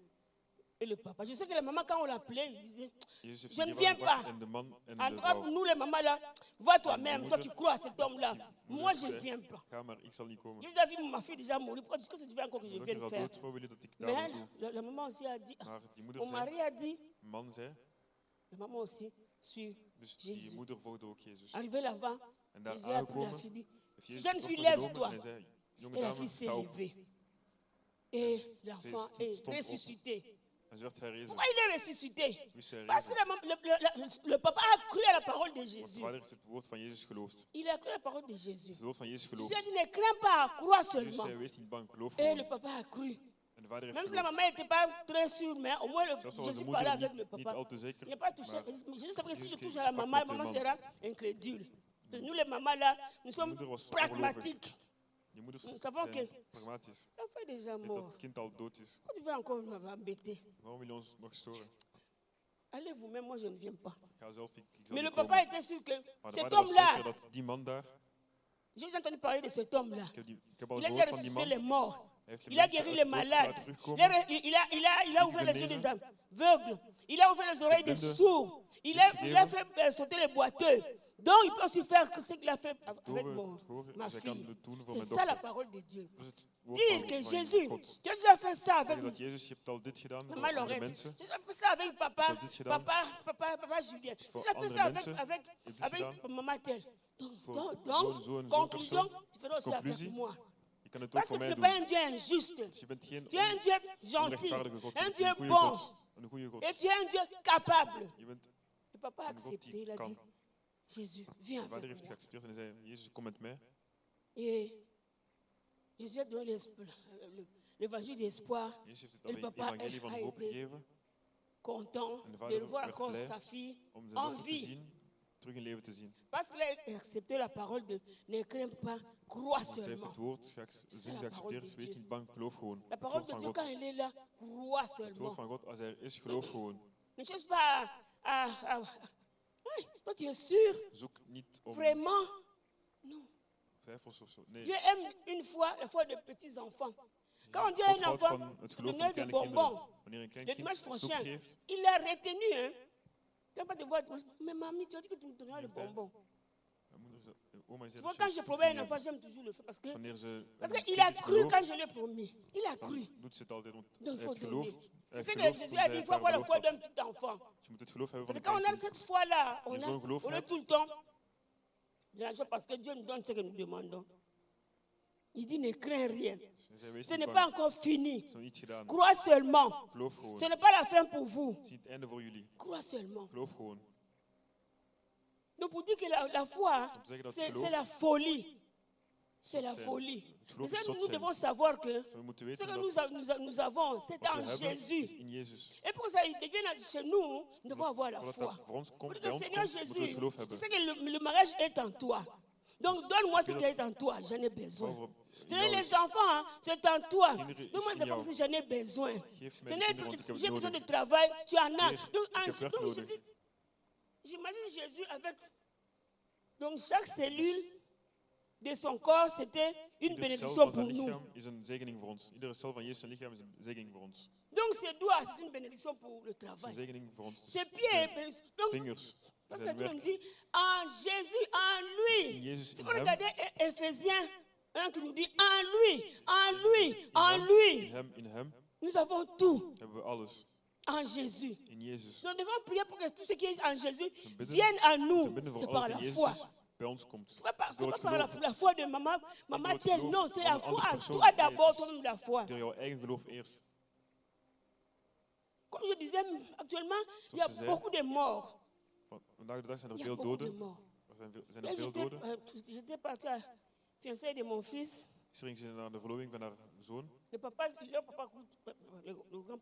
et le papa. Je sais que la maman, quand on l'appelait, il disait, Jezus heeft je die ne viens dierbaren gebracht pas. En de man en en de tout cas, vrouw. nous les mamans là, vois toi-même, toi qui crois à cet homme-là. Die Moi, moeder je ne zei, viens pas. ga maar, ik zal niet komen. J'ai déjà vu ma fille déjà mourir. Pourquoi est-ce que tu veux encore que je Mijn dochter vienne is al faire? dood, wat wil je dat ik Mais daar elle, doe? la maman aussi a dit, Maar die moeder mon zei, mari a dit, man zei, la maman aussi suit. dus Jezus. die moeder volgde ook Jezus. Arrivé là-bas, En daar Jésus a pris la aangekomen, fille, dit, heeft Jezus jeune de fille, dochter genomen lève-toi. en hij zei, jonge Et la dame, fille s'est sta op. levée. Et l'enfant stond est op. ressuscité. En ze werd herrezen. Pourquoi il est ressuscité? Hoe is hij Parce que herrezen? le papa a cru à la parole de Want de Jésus. vader is het woord van Jezus geloofd. Il a cru à la parole de Jésus. Het woord van Jezus Jésus geloofd. a dit, ne crains pas, crois Jezus seulement. zei, wees niet bang, geloof Et le gewoon. papa a cru. En de vader heeft Même si la geloofd. maman n'était pas très sûre, mais au moins Zelfs al was de Jésus parlait moeder avec le niet papa. al te zeker. Il n'a pas touché. Maar Jésus savait que si je Jésus touche à la sprak maman, met de maman man. sera incrédule. Nous, les mamans là, nous sommes moeder was pragmatiques. Die moeders Nous savons zijn que pragmatisch. l'enfant est déjà Dat mort. dat kind al dood is. Pourquoi tu veux encore m'embêter? Waarom wil je ons nog storen? Allez vous-même, moi je ne viens pas. Ga zelf, ik zal Mais le niet papa komen. était sûr que Maar de cet vader was zeker homme-là, dat die man daar, j'ai déjà entendu parler de cet homme-là. ik heb al Il a déjà gehoord van die ressuscité man. les morts. Hij heeft de Il a mensen guéri uit les de dood malades. laten Il terugkomen. a ouvert les yeux des aveugles. Il a ouvert les oreilles des blinden. sourds. Il a fait sauter les boiteux. Donc il peut aussi faire ce qu'il a fait avec Doven horen, ma zij kan fille. het doen voor C'est mijn ça la dochter. parole de Dieu. Dat is het woord Dire van que Jésus, God. tu as déjà fait ça avec Zeggen dat Jezus, je hebt al dit gedaan voor maman andere Laurette. mensen. Tu as déjà fait ça avec papa, Dat dit gedaan. papa Julien. Tu Voor as fait andere ça avec, mensen. avec, Je hebt dit avec gedaan. maman tel. Voor Donc, zo'n conclusion, persoon. tu feras aussi avec Conclusie. moi. Je kan het ook Parce voor que tu mij n'es pas doen. un Dieu injuste. Dus je bent geen Tu es un Dieu gentil, onrechtvaardige God. Je un bent Dieu een goede bon. God. Een goede God. Et tu es un Dieu capable. Je bent Le papa a een God accepté, die il a dit, kan. Jésus, viens De vader avec heeft moi. geaccepteerd en hij zei, Jezus, kom met mij. Et Jésus a donné l'évangile d'espoir. Jezus heeft het Et le papa evangelie van a hoop été gegeven content En de de vader revoir werd encore blij sa fille om zijn en dochter te vie. zien, terug in leven te zien. Parce qu'il a accepté la parole de ne crains pas, crois Want hij heeft seulement. het woord C'est zin la parole geaccepteerd, de wees Dieu. niet bang, geloof gewoon. La Het parole woord de van Dieu, God. quand elle est là, crois Het woord seulement. van God, als hij er is, geloof gewoon. Ne cherche pas Hey, toi, tu es sûr, Zoek niet om vraiment? Non. twijfels of zo. Nee, Dieu aime une fois, la foi des petits-enfants. Quand on dit à God un houdt enfant, van het tu geloof lui van donnes des kleine bonbons. kinderen. Wanneer een klein Le kind dimanche soep prochain, geeft, il l'a retenu. Hein. Tu vas pas te voir, mais mamie, tu as dit que tu me donneras le bonbon. mijn moeder zei, oma Tu zei vois, dat quand ze je het promets à un niet enfant, j'aime toujours le faire parce wanneer ze qu'il een a kind heeft cru geloof, quand je l'ai promis. Il a cru. dan doet ze het altijd. Want Donc il hij faut heeft donner. geloofd. Hij Tu heeft sais que geloofd Jésus toen a zij dit, il het faut haar avoir la beloofd foi d'un had. petit enfant. Dus je moet het geloof hebben Parce van que een quand on klein a cette kind. foi-là, Je zo'n geloof on est hebt. tout le temps de l'argent parce que Dieu nous donne ce que nous demandons. Il dit, ne crains rien. Ze zei, wees Ce niet n'est pas bang. encore fini. Het is nog niet gedaan. Crois seulement. Geloof gewoon. Ce n'est pas la fin pour vous. Het is niet het einde voor jullie. Crois seulement. Geloof gewoon. Donc pour dire que la foi, Om te zeggen dat c'est geloof la folie. C'est la zot zijn. folie. Het geloof Mais is ça, zot nous zijn. devons savoir que Zo, we moeten ce weten que dat nous avons, c'est wat en we hebben is Jésus. in Jezus. Et pour ça, il devient chez nous, nous devons avoir la Voordat foi. dat voor ons Pour komt, dire bij que ons Seigneur komt, moeten we het Jésus, geloof je hebben. sais que le mariage est en toi. Donc donne-moi ce qui est en toi, j'en ai besoin. Over C'est jou les is- enfants, hein, c'est en toi. Kinderen is Donc moi, in c'est jou. comme si j'en ai besoin. Geef Ce mij de n'est kinderen, want ik heb j'ai het besoin de nodig. travail, tu en as. Heer, Donc, ik heb werk donc, nodig. j'imagine Jésus avec. Donc chaque cellule de son corps, c'était une Iedere cel bénédiction van pour zijn nous. lichaam is een zegening voor ons. Iedere cel van Jezus zijn lichaam is een zegening voor ons. Donc ses doigts, c'est une bénédiction pour le Het is een travail. zegening voor ons. Ses pieds, Zijn donc, vingers parce que zijn Dieu nous werk. dit, en Jésus, en In lui. Jezus, Si in vous hem, regardez Éphésiens 1 qui nous dit, en lui, en lui, in en hem, lui, in hem nous avons tout. hebben we alles. en Jésus. in Jezus. Nous devons prier pour que tout ce qui est en Jésus bidden- vienne à Te nous. bidden C'est voor par alles la in foi. Jezus bij ons komt. C'est pas par, Door c'est het pas par geloof. la foi de maman door het telle. geloof Non, c'est van la een foi andere en persoon. toi Nee, d'abord, het is toi-même la foi. Door jouw eigen geloof eerst. Comme je disais, actuellement, il y a Zoals ze zei, beaucoup de morts. Vandaag de dag zijn er Il y a veel beaucoup de doden. morts. Zijn Là, er veel doden. j'étais partie à fiançailles de mon fils. Gisteren ging ze naar de verloving van haar zoon. Le grand-père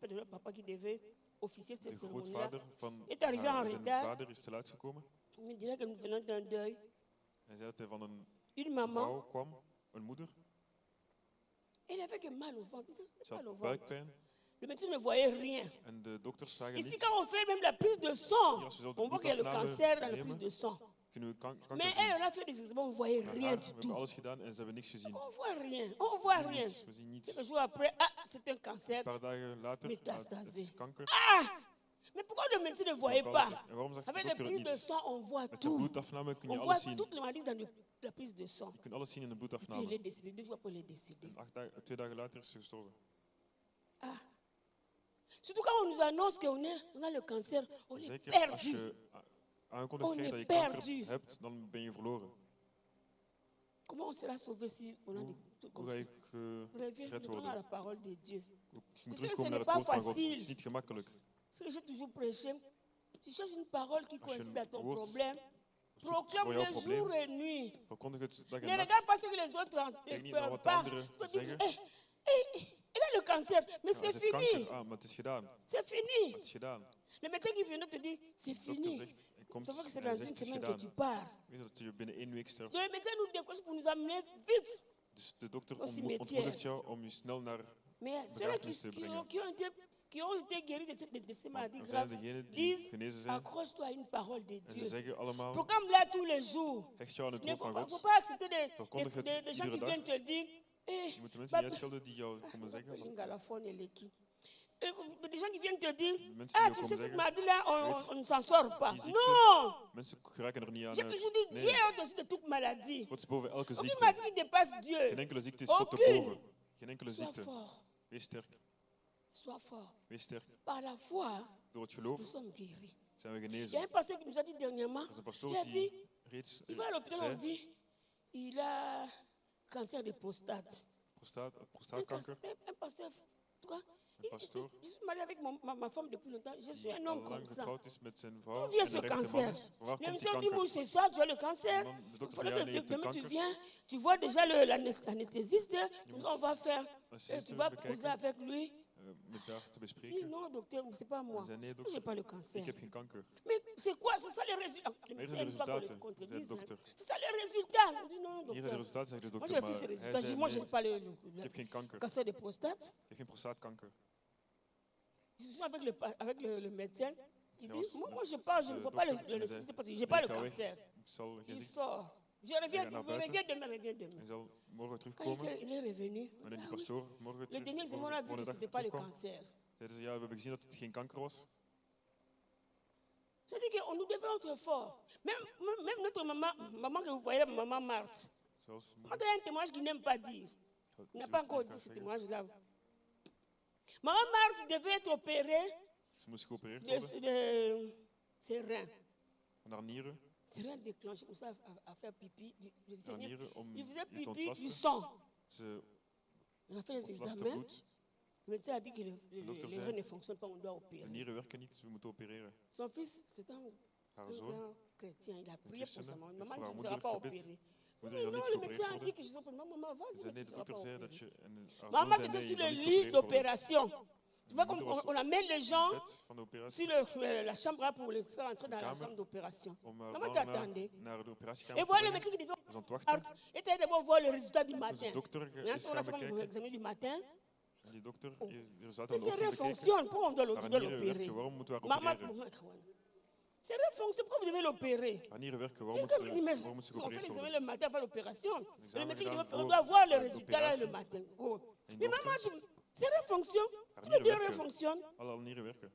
de leur papa qui devait officier cette De cérémonie-là, grootvader van est arrivé en zijn retard. vader is te laat gekomen. il me dirait que nous venons d'un deuil. Hij zei dat hij van een Une maman, vrouw kwam, een moeder. elle avait que mal au ventre. Ze Mal au had ventre. buikpijn Le médecin ne voyait rien. en de dokters zagen Ici, niets. quand on fait même la prise de sang, Hier, als we zo de on voit qu'il y a le bloedafname cancer dans la nemen, prise de sang. kunnen we kanker Mais zien. elle, on a fait des examens, on ne voyait Maar rien haar, du we hebben tout. alles gedaan en ze hebben niks gezien. On voit rien, on voit We zien rien. niets, we zien niets. Quelques jours après, ah, c'est un cancer. Een paar dagen later, het Métastasé. is kanker. Ah! Mais pourquoi le médecin ne voyait pas? En waarom zegt de Avec les dokter het prises de niet? sang, on voit Met de tout. bloedafname kun je On voit alles zien. toutes les maladies dans la prise de sang. Je kunt alles zien in de Puis il bloedafname. est décédé, 2 jours après il est décédé. En 2 dagen later is ze gestorven. Ah. Surtout quand on nous annonce qu'on a le cancer, on est Zeker als perdu. je aankondigt On krijgt est dat je kanker perdu. hebt, dan ben je verloren. Comment on sera sauvé si on a des trucs Hoe comme ga ça? je Reviens, gered retournons à worden? la parole de Dieu. Je Ce moet n'est terugkomen naar het pas woord van God. facile. Het is niet gemakkelijk. Ce que j'ai toujours prêché, tu cherches une parole qui Als je coïncide à ton een woord problème. zoekt Proclame voor jouw le probleem, jour et nuit. verkondig het dag Ne en nacht. regarde pas ce que les autres Kijk ne niet naar peuvent wat pas. anderen Ils te disent, zeggen. il a le cancer, mais Ja, c'est het is kanker. fini. Ah, maar het is gedaan. C'est fini. Het is gedaan. Le médecin qui vient te dit, c'est De dokter fini. zegt, hij komt Ça veut que c'est en hij dans zegt, une het is semaine que gedaan. tu pars. Weet je dat je binnen 1 week sterft. Donc le médecin nous décoche pour nous amener vite. Dus de dokter Au cimetière. ontmoedigt jou om je snel naar... Mais ceux Begrafenis te brengen. qui ont été guéris de ces maladies Er zijn graves degenen die disent, genezen zijn accroche-toi à une parole de en ze Dieu. zeggen allemaal, Proclame-la tous les jours. hecht jou aan het Il ne woord faut van pas, faut God. pas accepter Verkondig het des gens qui iedere dag. viennent te dire, Je moet de mensen niet uitschelden die jou komen zeggen. Des gens qui viennent te dire, Mensen ah, die tu jou sais, komen cette zeggen, maladie-là, weet, on ne s'en sort pas. die ziekte, Non! mensen geraken er niet aan J'ai uit. toujours dit, Dieu Nee, est au-dessus de toute maladie. God is boven elke Aucune ziekte. maladie qui dépasse Dieu. Geen enkele ziekte is God te Aucune. boven. Geen enkele Sois ziekte. fort, Wees sterk. sois fort. Wees sterk. Par la foi, Door het geloof nous sommes guéris. zijn we Il y a genezen. un pasteur qui nous a dit dernièrement, Er is een pastoor il a die dit, reeds il va à l'hôpital, on zei, dit, il a cancer de prostate. prostaatkanker. Un pasteur, tu vois, Een pastoor je suis marié avec ma femme depuis longtemps. Je suis die un al homme comme lang ça. getrouwd is met zijn D'où vrouw vient en ce een rechte man cancer? is. Van waar Le komt die médecin dit, moi, kanker? c'est ça, tu as le cancer. De dokter Il zei, faudrait ja, que nee, je hebt de demain tu kanker. viens, tu vois déjà l'anesthésiste, on va faire, Assistent tu vas bekijken, causer avec lui. met daar te Il dit, bespreken. non, docteur, c'est pas moi. Hij zei, nee Moi, j'ai dokter, pas le ik cancer. heb geen kanker. Mais c'est quoi? C'est ça les résultats. Le Hier médecin zijn de ne pas qu'on le resultaten, zei de contredise. hein. dokter. C'est ça les résultats. On dit non, Hier zijn de docteur. resultaten, zegt de Moi, dokter, j'ai maar fait ces hij résultats. Je dis, zei moi, je nee, n'ai pas ik heb geen kanker. cancer de prostate. Ik heb geen prostaatkanker. Je suis avec le médecin. Il C'est dit, aussi- moi, je parle, je ne le peux pas docteur, le il nécessiter disait, parce que je n'ai pas le ik ga weg. cancer. Ik zal geen Il ziekte. sort. Je reviens naar buiten. demain, reviens demain. Hij zal morgen Quand terugkomen. il est revenu, Wanneer die ah oui, pastoor morgen le terug, dernier examen, on a vu volgende que ce dag n'était pas le terugkwam, cancer. zeiden ze, ja, we hebben gezien dat het geen kanker was. C'est-à-dire qu'on nous devons être forts. Même notre maman que vous voyez, maman Marthe, Zelfs on a un témoignage qu'il n'aime pas dire. Il n'a ze pas wil encore het dit niet ce graag zeggen. témoignage-là. Maman Marthe devait être opérée Ze moest geopereerd worden de ses reins. van haar nieren. Ses reins déclenchés pour ça à faire pipi. Du Haar Seigneur. nieren om Il faisait die te pipi du ontlasten. sang. Ze On a fait les ontlasten examens. bloed. Le médecin a dit que docteur les zei, reins ne fonctionnent pas, on doit De opérer. nieren werken niet, dus we moeten opereren. Son fils, c'est un Haar zoon, grand chrétien. Il a prié pour sa christene, maman. heeft Maman voor haar ne sera pas moeder gebed. opérée. Moeder Mais zal non, niet le geopereerd médecin a dit worden. que je suis opérée. Maman, vas-y, Ze mais zei, tu nee, ne de seras dokter pas zei opérée. dat je... En haar Maman zoon qui zei, était nee, sur je le zal niet lit geopereerd worden. d'opération. Tu vois, comme Moeder was on amène les gens bed van de operatie sur la chambre là pour les faire entrer dans la kamer. chambre d'opération. Om Maman daarna t'attendait. naar de Et operatiekamer te voilà le brengen. médecin qui devait We zijn aan het wachten. était d'abord voir le résultat du Toen matin. de dokter Hein, is on a gaan fait mon bekijken. examen du matin. En die dokter Oh. heeft de resultaten Mais van de c'est rien ochtend bekeken. fonctionne. Pourquoi on doit Haar l'opérer? nieren werken, waarom moeten we haar Maman, opereren? c'est rien fonctionne. Pourquoi vous devez l'opérer? Haar nieren werken, Et comme il dit, mais waarom moet ze on fait geopereerd l'examen worden? le matin avant l'opération. Et le Examen médecin gedaan on voor doit voir le de résultat là le operatie. matin. Oh. En Mais maman, ochtend, c'est rien fonctionne. haar Tous les nieren deux rien werken. fonctionne. Alle nieren werken.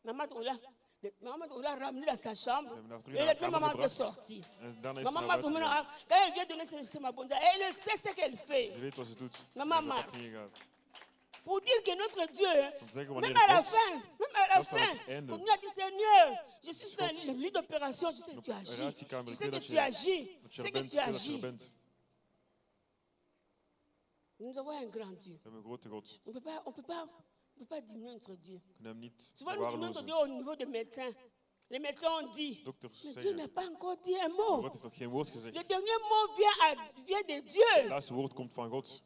Maman, on l'a ramené dans sa chambre. Ze hebben haar terug Et naar la haar kamer maman était gebracht. sortie. En daarna is ze Maman naar m'a buiten gegaan. quand elle vient donner c'est ma bonne, elle sait ce qu'elle Ze fait. weet wat ze doet. Maman Ze is op haar maakt. knieën gegaan. Pour dire que notre Dieu, Om te zeggen même wanneer à la God, fin, zelfs aan het einde, continue à dire Seigneur, je suis sur God le lit d'opération, je sais que op tu de agis. operatiekamer, Je ik sais weet que dat tu je, agis. Je dat je sais er que bent, tu ik weet dat je er agis. bent. Nous avons un grand Dieu. We hebben een grote God. On ne peut pas diminuer notre Dieu. We kunnen hem niet Souvent, nous diminuons notre Dieu verwaarlozen. au niveau des médecins. Les médecins ont dit, Dokters mais Dieu zeggen, n'a pas encore dit un maar mot. God heeft nog geen woord Le gezegd. dernier mot vient de Het Dieu. laatste woord komt van God.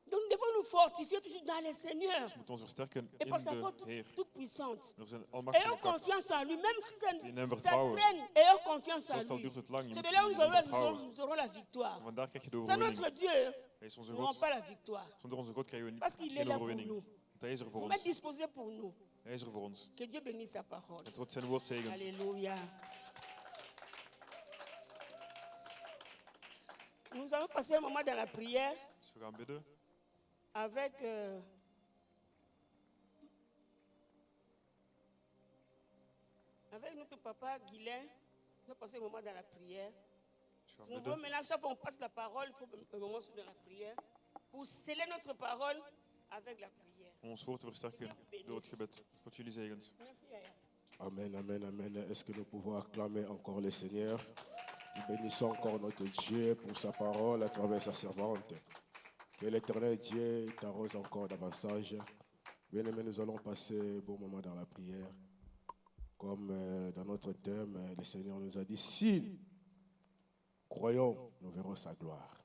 Donc nous devons nous fortifier toujours dans le Seigneur. We moeten ons versterken Et in par sa force de Heer. toute puissante. Er zijn Ayons almachtige kracht. confiance en lui, même si ça, In hem ça vertrouwen. traîne, ayons confiance en Zelfs al lui. duurt het lang, je C'est moet de là où in hem vertrouwen. nous aurons la victoire. En vandaar krijg je de C'est notre overwinning. Dieu, Hij is onze nous n'aurons God. pas la victoire. Zonder onze God krijgen we Parce qu'il est geen là pour overwinning. nous. Want hij is er voor Vous êtes ons. disposés pour nous. Hij is er voor ons. Que Dieu bénisse sa parole. Het wordt zijn woord zegent. Alléluia. Nous allons passer un moment dans la prière Dus we gaan bidden. avec notre papa Guylain. Nous allons passer un moment dans la prière. Dus we Si gaan nous voulons bidden. maintenant, chaque fois qu'on passe la parole, il faut un moment dans la prière pour sceller notre parole avec la prière. Om ons woord te versterken door het gebed. God jullie zegent. Merci, Yaya. Amen, amen, amen. Est-ce que nous pouvons acclamer encore le Seigneur? Nous bénissons encore notre Dieu pour sa parole à travers sa servante. Que l'éternel Dieu t'arrose encore davantage. Bien-aimés, nous allons passer un bon moment dans la prière. Comme dans notre thème, le Seigneur nous a dit, si croyons, nous verrons sa gloire.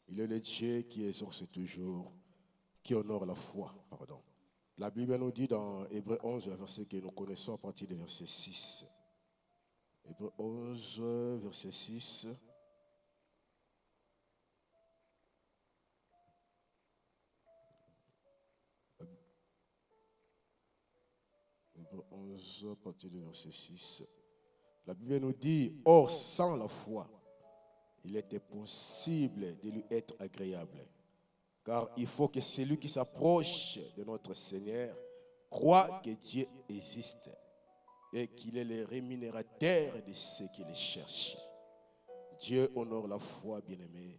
Il est le Dieu qui exauce toujours, qui honore la foi. Pardon. La Bible nous dit dans Hébreux 11, le verset que nous connaissons à partir du verset 6. Hébreux 11, verset 6. Hébreux 11, à partir du verset 6. La Bible nous dit, or sans la foi, il était possible de lui être agréable. Car il faut que celui qui s'approche de notre Seigneur croit que Dieu existe et qu'il est le rémunérateur de ceux qui le cherchent. Dieu honore la foi, bien-aimé.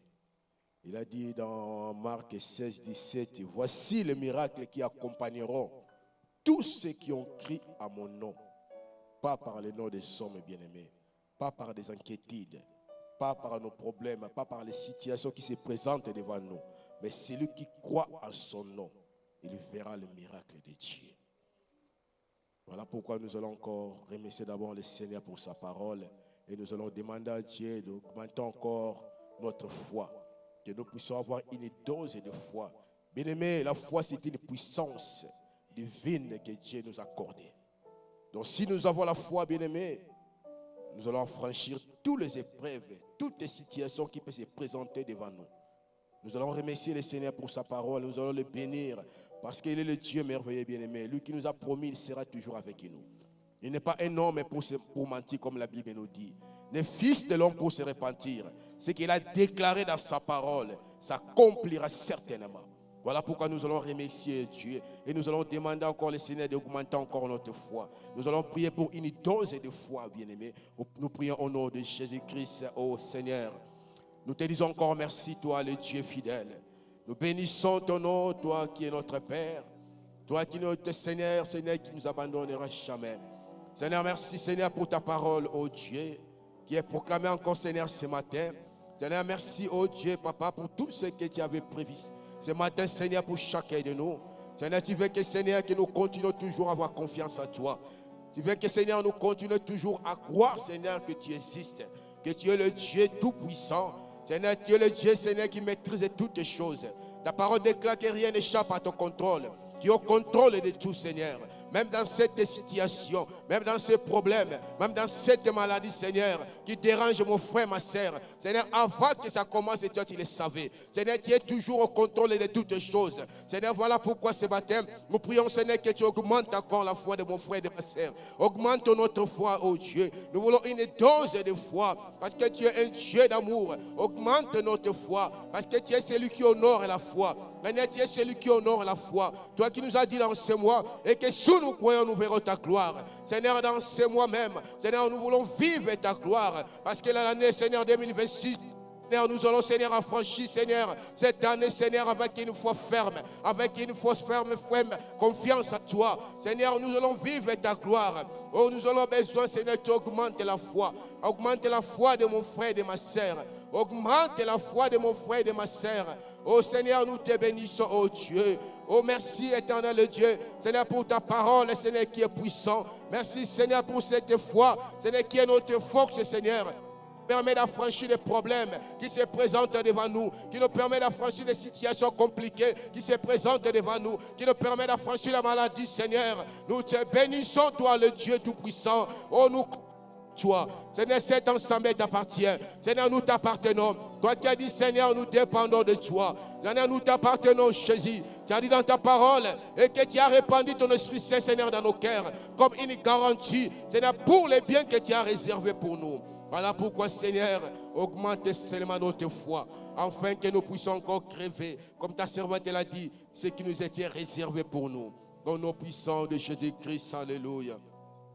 Il a dit dans Marc 16, 17, voici les miracles qui accompagneront tous ceux qui ont crié à mon nom. Pas par le nom des hommes bien-aimés, pas par des inquiétudes, pas par nos problèmes, pas par les situations qui se présentent devant nous, mais celui qui croit en son nom, il verra le miracle de Dieu. Voilà pourquoi nous allons encore remercier d'abord le Seigneur pour sa parole et nous allons demander à Dieu d'augmenter encore notre foi, que nous puissions avoir une dose de foi. Bien-aimé, la foi c'est une puissance divine que Dieu nous a accordée. Donc si nous avons la foi, bien-aimé, nous allons franchir toutes les épreuves, toutes les situations qui peuvent se présenter devant nous. Nous allons remercier le Seigneur pour sa parole, nous allons le bénir parce qu'il est le Dieu merveilleux, bien-aimé. Lui qui nous a promis, il sera toujours avec nous. Il n'est pas un homme pour mentir comme la Bible nous dit. Le Fils de l'homme pour se repentir. Ce qu'il a déclaré dans sa parole s'accomplira certainement. Voilà pourquoi nous allons remercier Dieu et nous allons demander encore le Seigneur d'augmenter encore notre foi. Nous allons prier pour une dose de foi, bien-aimé. Nous prions au nom de Jésus-Christ, ô Seigneur. Nous te disons encore merci, toi, le Dieu fidèle. Nous bénissons ton nom, toi qui es notre Père. Toi qui es notre Seigneur, Seigneur, qui nous abandonnera jamais. Seigneur, merci, Seigneur, pour ta parole, ô Dieu, qui est proclamée encore, Seigneur, ce matin. Seigneur, merci, ô Dieu, Papa, pour tout ce que tu avais prévu ce matin, Seigneur, pour chacun de nous. Seigneur, tu veux que, Seigneur, que nous continuons toujours à avoir confiance en toi. Tu veux que, Seigneur, nous continuons toujours à croire, Seigneur, que tu existes, que tu es le Dieu tout-puissant. Seigneur, tu es le Dieu, Seigneur, qui maîtrise toutes les choses. Ta parole déclare que rien n'échappe à ton contrôle. Tu es au contrôle de tout, Seigneur. Même dans cette situation, même dans ces problèmes, même dans cette maladie, Seigneur, qui dérange mon frère, ma soeur. Seigneur, avant que ça commence, toi, tu le savais. Seigneur, tu es toujours au contrôle de toutes choses. Seigneur, voilà pourquoi ce matin, nous prions, Seigneur, que tu augmentes encore la foi de mon frère et de ma soeur. Augmente notre foi, oh Dieu. Nous voulons une dose de foi, parce que tu es un Dieu d'amour. Augmente notre foi, parce que tu es celui qui honore la foi. Seigneur, tu es celui qui honore la foi. Toi qui nous as dit dans ce mois, et que sous nous croyons, nous verrons ta gloire. Seigneur, dans ce mois même, Seigneur, nous voulons vivre ta gloire. Parce que l'année, Seigneur, 2026, Seigneur, nous allons, Seigneur, affranchir, Seigneur, cette année, Seigneur, avec une foi ferme, avec une foi ferme, confiance en toi. Seigneur, nous allons vivre ta gloire. Oh, nous allons besoin, Seigneur, tu augmentes la foi. Augmente la foi de mon frère et de ma sœur. Augmente la foi de mon frère et de ma sœur. Oh Seigneur, nous te bénissons, oh Dieu. Oh merci, éternel Dieu, Seigneur, pour ta parole, Seigneur, qui est puissant. Merci, Seigneur, pour cette foi, Seigneur, qui est notre force, Seigneur. Permet d'affranchir les problèmes qui se présentent devant nous, qui nous permet d'affranchir les situations compliquées qui se présentent devant nous, qui nous permet d'affranchir la maladie, Seigneur. Nous te bénissons, toi, le Dieu Tout-Puissant. Oh, nous toi. Seigneur, cet ensemble t'appartient. Seigneur, nous t'appartenons. Toi qui as dit, Seigneur, nous dépendons de toi. Seigneur, nous t'appartenons, Jésus. Tu as dit dans ta parole et que tu as répandu ton Esprit Saint, Seigneur, dans nos cœurs, comme une garantie, Seigneur, pour les biens que tu as réservés pour nous. Voilà pourquoi, Seigneur, augmente seulement notre foi, afin que nous puissions encore crever, comme ta servante l'a dit, ce qui nous était réservé pour nous. Au nom puissant de Jésus-Christ, alléluia.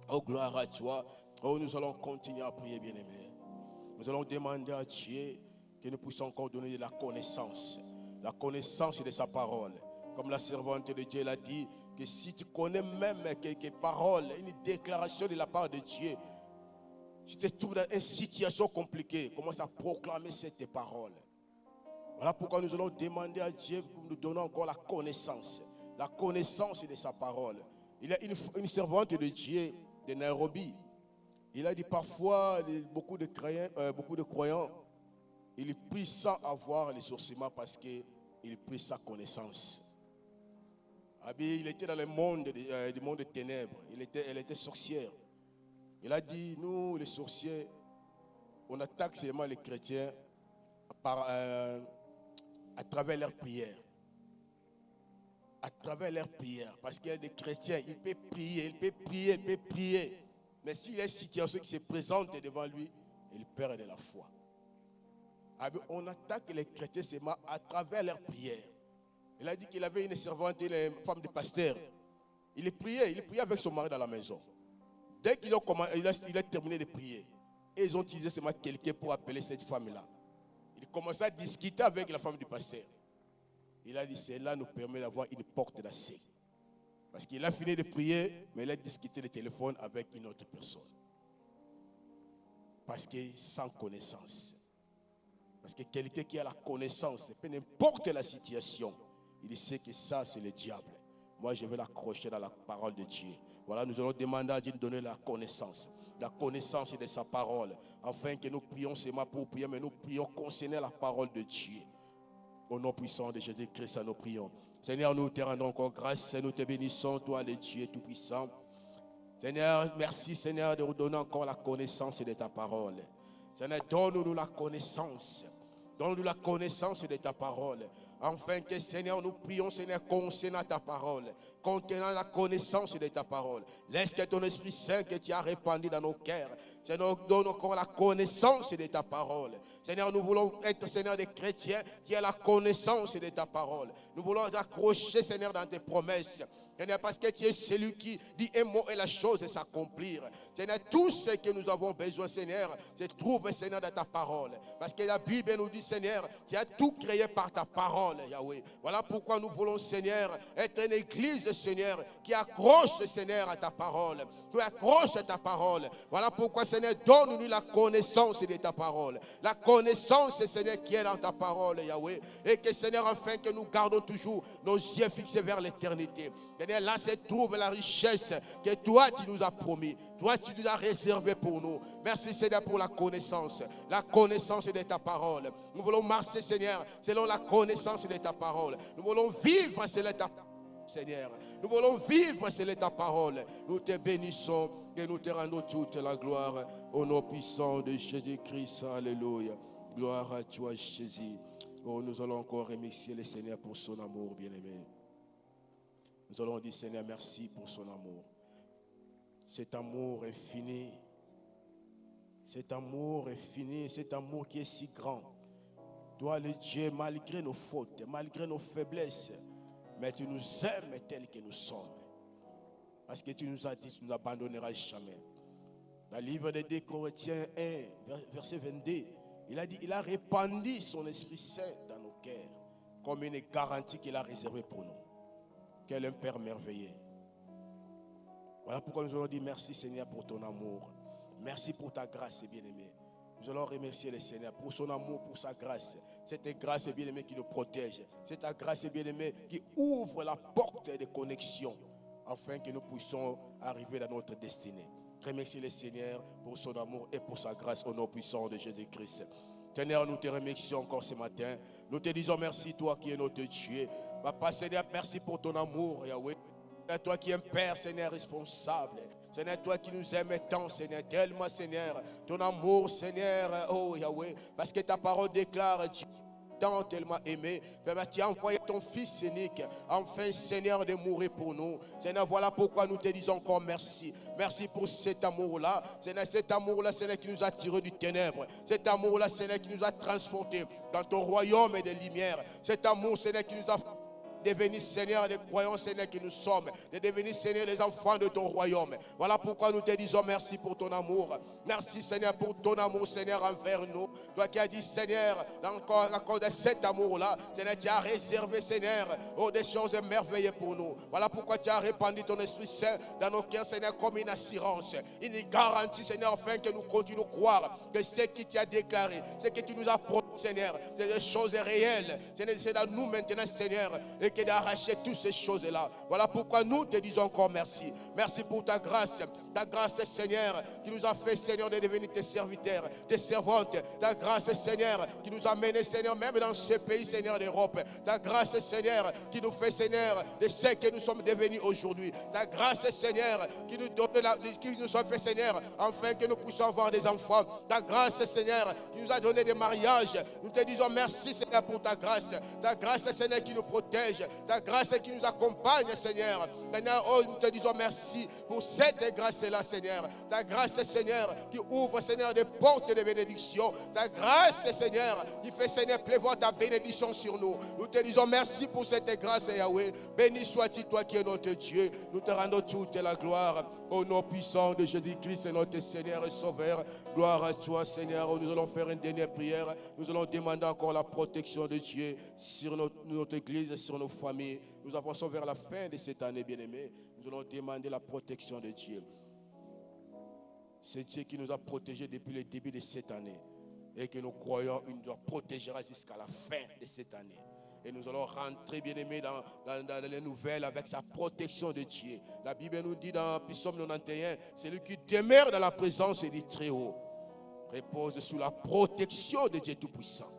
Oh, gloire à toi. Oh, nous allons continuer à prier, bien-aimés. Nous allons demander à Dieu que nous puissions encore donner de la connaissance de sa parole. Comme la servante de Dieu l'a dit, que si tu connais même quelques paroles, une déclaration de la part de Dieu, si tu te trouves dans une situation compliquée, commence à proclamer cette parole. Voilà pourquoi nous allons demander à Dieu de nous donner encore la connaissance de sa parole. Il y a une servante de Dieu de Nairobi. Il a dit parfois, beaucoup de croyants, ils prient sans avoir les sourcillements parce qu'ils prient sa connaissance. Il était dans le monde des ténèbres. Elle était sorcière. Il a dit, nous les sorciers, on attaque seulement les chrétiens à travers leurs prières. À travers leurs prières. Parce qu'il y a des chrétiens, il peut prier. Mais s'il y a une situation qui se présente devant lui, il perd de la foi. On attaque les chrétiens seulement à travers leurs prières. Il a dit qu'il avait une servante, une femme de pasteur. Il priait avec son mari dans la maison. Dès qu'il a terminé de prier, et ils ont utilisé seulement quelqu'un pour appeler cette femme-là. Il commençait à discuter avec la femme du pasteur. Il a dit, cela nous permet d'avoir une porte d'accès. Parce qu'il a fini de prier, mais il a discuté le téléphone avec une autre personne. Parce que sans connaissance. Parce que quelqu'un qui a la connaissance, peu n'importe la situation, il sait que ça, c'est le diable. Moi, je vais l'accrocher dans la parole de Dieu. Voilà, nous allons demander à Dieu de donner la connaissance de sa parole, afin que nous prions seulement pour prier, mais nous prions concernant la parole de Dieu. Au nom puissant de Jésus-Christ, nous prions. Seigneur, nous te rendons encore grâce et nous te bénissons, toi, le Dieu Tout-Puissant. Seigneur, merci, Seigneur, de nous donner encore la connaissance de ta parole. Seigneur, donne-nous la connaissance. Donne-nous la connaissance de ta parole. Afin que, Seigneur, nous prions, Seigneur, concernant ta parole, contenant la connaissance de ta parole. Laisse que ton Esprit Saint que tu as répandu dans nos cœurs, Seigneur, donne encore la connaissance de ta parole. Seigneur, nous voulons être, Seigneur, des chrétiens qui ont la connaissance de ta parole. Nous voulons accrocher, Seigneur, dans tes promesses. Seigneur, parce que tu es celui qui dit un mot et la chose et s'accomplir. Seigneur, tout ce que nous avons besoin, Seigneur, se trouve, Seigneur, dans ta parole. Parce que la Bible nous dit, Seigneur, tu as tout créé par ta parole, Yahweh. Voilà pourquoi nous voulons, Seigneur, être une église de Seigneur qui accroche, Seigneur, à ta parole. Qui accroche à ta parole. Voilà pourquoi, Seigneur, donne-nous la connaissance de ta parole. La connaissance, Seigneur, qui est dans ta parole, Yahweh. Et que, Seigneur, afin que nous gardons toujours nos yeux fixés vers l'éternité. Seigneur, là se trouve la richesse que toi tu nous as promis. Toi tu nous as réservé pour nous. Merci Seigneur pour la connaissance de ta parole. Nous voulons marcher Seigneur selon la connaissance de ta parole. Nous voulons vivre selon ta parole Seigneur. Nous voulons vivre selon ta parole. Nous te bénissons et nous te rendons toute la gloire au nom puissant de Jésus-Christ. Alléluia. Gloire à toi Jésus. Oh, nous allons encore remercier le Seigneur pour son amour bien-aimé. Nous allons dire, Seigneur, merci pour son amour. Cet amour infini. Cet amour infini, cet amour qui est si grand. Toi, le Dieu, malgré nos fautes, malgré nos faiblesses, mais tu nous aimes tels que nous sommes. Parce que tu nous as dit, tu ne nous abandonneras jamais. Dans le livre de 2 Corinthiens 1, verset 22, Il a dit, il a répandu son Esprit Saint dans nos cœurs, comme une garantie qu'il a réservée pour nous. Quel un Père merveilleux. Voilà pourquoi nous allons dire merci Seigneur pour ton amour. Merci pour ta grâce, bien-aimé. Nous allons remercier le Seigneur pour son amour, pour sa grâce. Cette grâce, bien-aimé, qui nous protège. C'est ta grâce, bien-aimé, qui ouvre la porte de connexion afin que nous puissions arriver dans notre destinée. Remercie le Seigneur pour son amour et pour sa grâce au nom puissant de Jésus-Christ. Seigneur, nous te remercions encore ce matin. Nous te disons merci, toi qui es notre Dieu. Papa, Seigneur, merci pour ton amour, Yahweh. Seigneur, toi qui es un Père, Seigneur, responsable. Seigneur, toi qui nous aimes tant, Seigneur, tellement, Seigneur, ton amour, Seigneur, oh Yahweh, parce que ta parole déclare, Dieu tant tellement aimé, tu as envoyé ton Fils unique, enfin, Seigneur, de mourir pour nous. Seigneur, voilà pourquoi nous te disons encore merci. Merci pour cet amour-là. Seigneur, cet amour-là, Seigneur, qui nous a tirés du ténèbre. Cet amour-là, Seigneur, qui nous a transportés dans ton royaume de lumière. Cet amour, Seigneur, qui nous a devenir, Seigneur, les croyants, Seigneur, que nous sommes, de devenir, Seigneur, les enfants de ton royaume. Voilà pourquoi nous te disons merci pour ton amour. Merci, Seigneur, pour ton amour, Seigneur, envers nous. Toi qui as dit, Seigneur, encore de cet amour-là, Seigneur, tu as réservé, Seigneur, oh, des choses merveilleuses pour nous. Voilà pourquoi tu as répandu ton Esprit Saint dans nos cœurs, Seigneur, comme une assurance, une garantie, Seigneur, afin que nous continuons à croire que ce qui tu as déclaré, ce que tu nous as promis, Seigneur, c'est des choses réelles. C'est dans nous maintenant, Seigneur, et que d'arracher toutes ces choses-là. Voilà pourquoi nous te disons encore merci. Merci pour ta grâce, Seigneur, qui nous a fait, Seigneur, de devenir tes serviteurs, tes servantes. Ta grâce, Seigneur, qui nous a menés, Seigneur, même dans ce pays, Seigneur, d'Europe. Ta grâce, Seigneur, qui nous fait, Seigneur, de ce que nous sommes devenus aujourd'hui. Ta grâce, Seigneur, qui nous donne qui nous a fait, Seigneur, afin que nous puissions avoir des enfants. Ta grâce, Seigneur, qui nous a donné des mariages. Nous te disons merci, Seigneur, pour ta grâce. Ta grâce, Seigneur, qui nous protège. Ta grâce qui nous accompagne, Seigneur. Seigneur, oh, nous te disons merci pour cette grâce-là, Seigneur. Ta grâce, Seigneur, qui ouvre, Seigneur, des portes de bénédiction. Ta grâce, Seigneur, qui fait, Seigneur, pleuvoir ta bénédiction sur nous. Nous te disons merci pour cette grâce, Yahweh. Béni sois-tu, toi qui es notre Dieu. Nous te rendons toute la gloire au nom puissant de Jésus-Christ, notre Seigneur et Sauveur. Gloire à toi, Seigneur. Nous allons faire une dernière prière. Nous allons demander encore la protection de Dieu sur notre Église, sur nos familles. Nous avançons vers la fin de cette année, bien-aimés. Nous allons demander la protection de Dieu. C'est Dieu qui nous a protégés depuis le début de cette année. Et que nous croyons qu'il nous protégera jusqu'à la fin de cette année. Et nous allons rentrer, bien-aimés, dans les nouvelles avec sa protection de Dieu. La Bible nous dit dans Psaume 91, c'est lui qui demeure dans la présence du Très-Haut repose sous la protection de Dieu Tout-Puissant.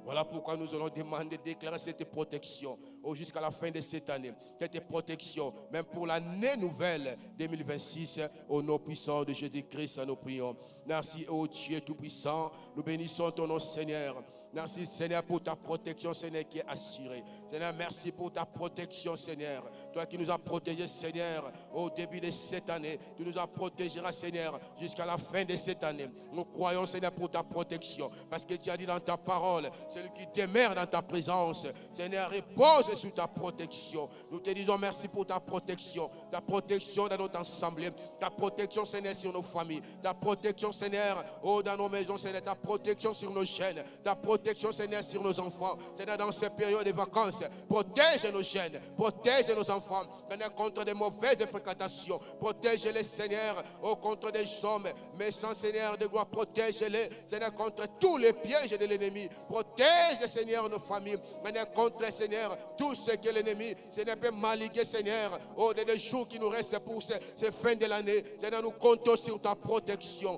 Voilà pourquoi nous allons demander, déclarer cette protection jusqu'à la fin de cette année. Cette protection, même pour l'année nouvelle 2026, au nom puissant de Jésus-Christ, nous prions. Merci, ô Dieu Tout-Puissant. Nous bénissons ton nom, Seigneur. Merci, Seigneur, pour ta protection, Seigneur, qui est assurée. Seigneur, merci pour ta protection, Seigneur. Toi qui nous as protégés, Seigneur, au début de cette année. Tu nous as protégeras, Seigneur, jusqu'à la fin de cette année. Nous croyons, Seigneur, pour ta protection. Parce que tu as dit dans ta parole, celui qui demeure dans ta présence, Seigneur, repose sous ta protection. Nous te disons merci pour ta protection dans notre assemblée, ta protection, Seigneur, sur nos familles, ta protection, Seigneur, dans nos maisons, Seigneur, ta protection sur nos jeunes, ta protection, Seigneur, sur nos enfants, Seigneur, dans ces périodes de vacances. Protège nos jeunes, protège nos enfants, Seigneur, contre des mauvaises fréquentations. Protège-les, Seigneur, contre des hommes méchants, Seigneur, de gloire. Protège-les, Seigneur, contre tous les pièges de l'ennemi. Protège, Seigneur, nos familles, Seigneur, contre, Seigneur, tout ce que l'ennemi, Seigneur, peut maliguer, Seigneur, des jours qui nous restent pour ces fins de l'année. Seigneur, nous comptons sur ta protection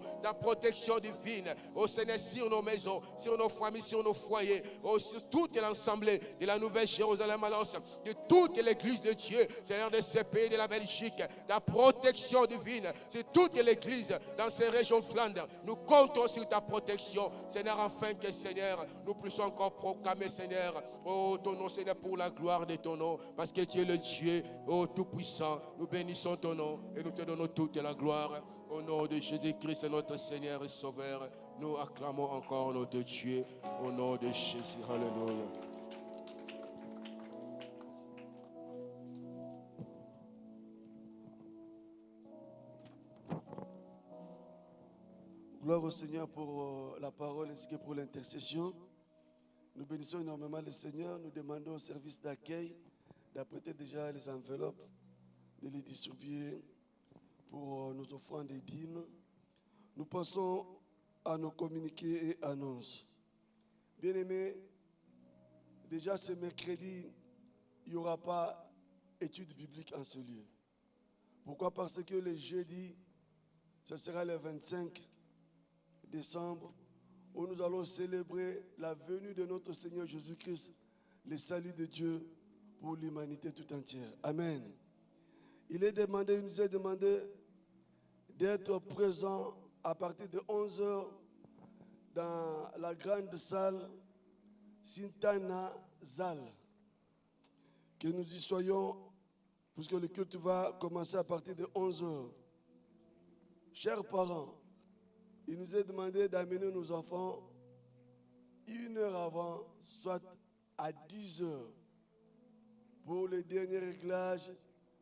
divine, Seigneur, sur nos maisons, sur nos familles, sur nos foyers, sur toute l'assemblée de la Nouvelle Jérusalem, de toute l'église de Dieu, Seigneur, de ce pays de la Belgique, ta protection divine, c'est toute l'église dans ces régions Flandre. Nous comptons sur ta protection, Seigneur, afin que, Seigneur, nous puissions encore proclamer, Seigneur, ton nom, Seigneur, pour la gloire de ton nom, parce que tu es le Dieu, Tout-Puissant. Nous bénissons ton nom et nous te donnons toute la gloire. Au nom de Jésus-Christ, notre Seigneur et Sauveur, nous acclamons encore notre Dieu. Au nom de Jésus, alléluia. Gloire au Seigneur pour la parole ainsi que pour l'intercession. Nous bénissons énormément le Seigneur. Nous demandons au service d'accueil d'apprêter déjà les enveloppes, de les distribuer pour nos offrandes et dîmes. Nous passons à nos communiqués et annonces. Bien-aimés, déjà ce mercredi, il n'y aura pas étude biblique en ce lieu. Pourquoi? Parce que le jeudi, ce sera le 25 décembre, où nous allons célébrer la venue de notre Seigneur Jésus-Christ, le salut de Dieu pour l'humanité tout entière. Amen. Il nous est demandé d'être présent à partir de 11h dans la grande salle Sintana Zal. Que nous y soyons, puisque le culte va commencer à partir de 11h. Chers parents, il nous est demandé d'amener nos enfants 1 heure avant, soit à 10h, pour le dernier réglage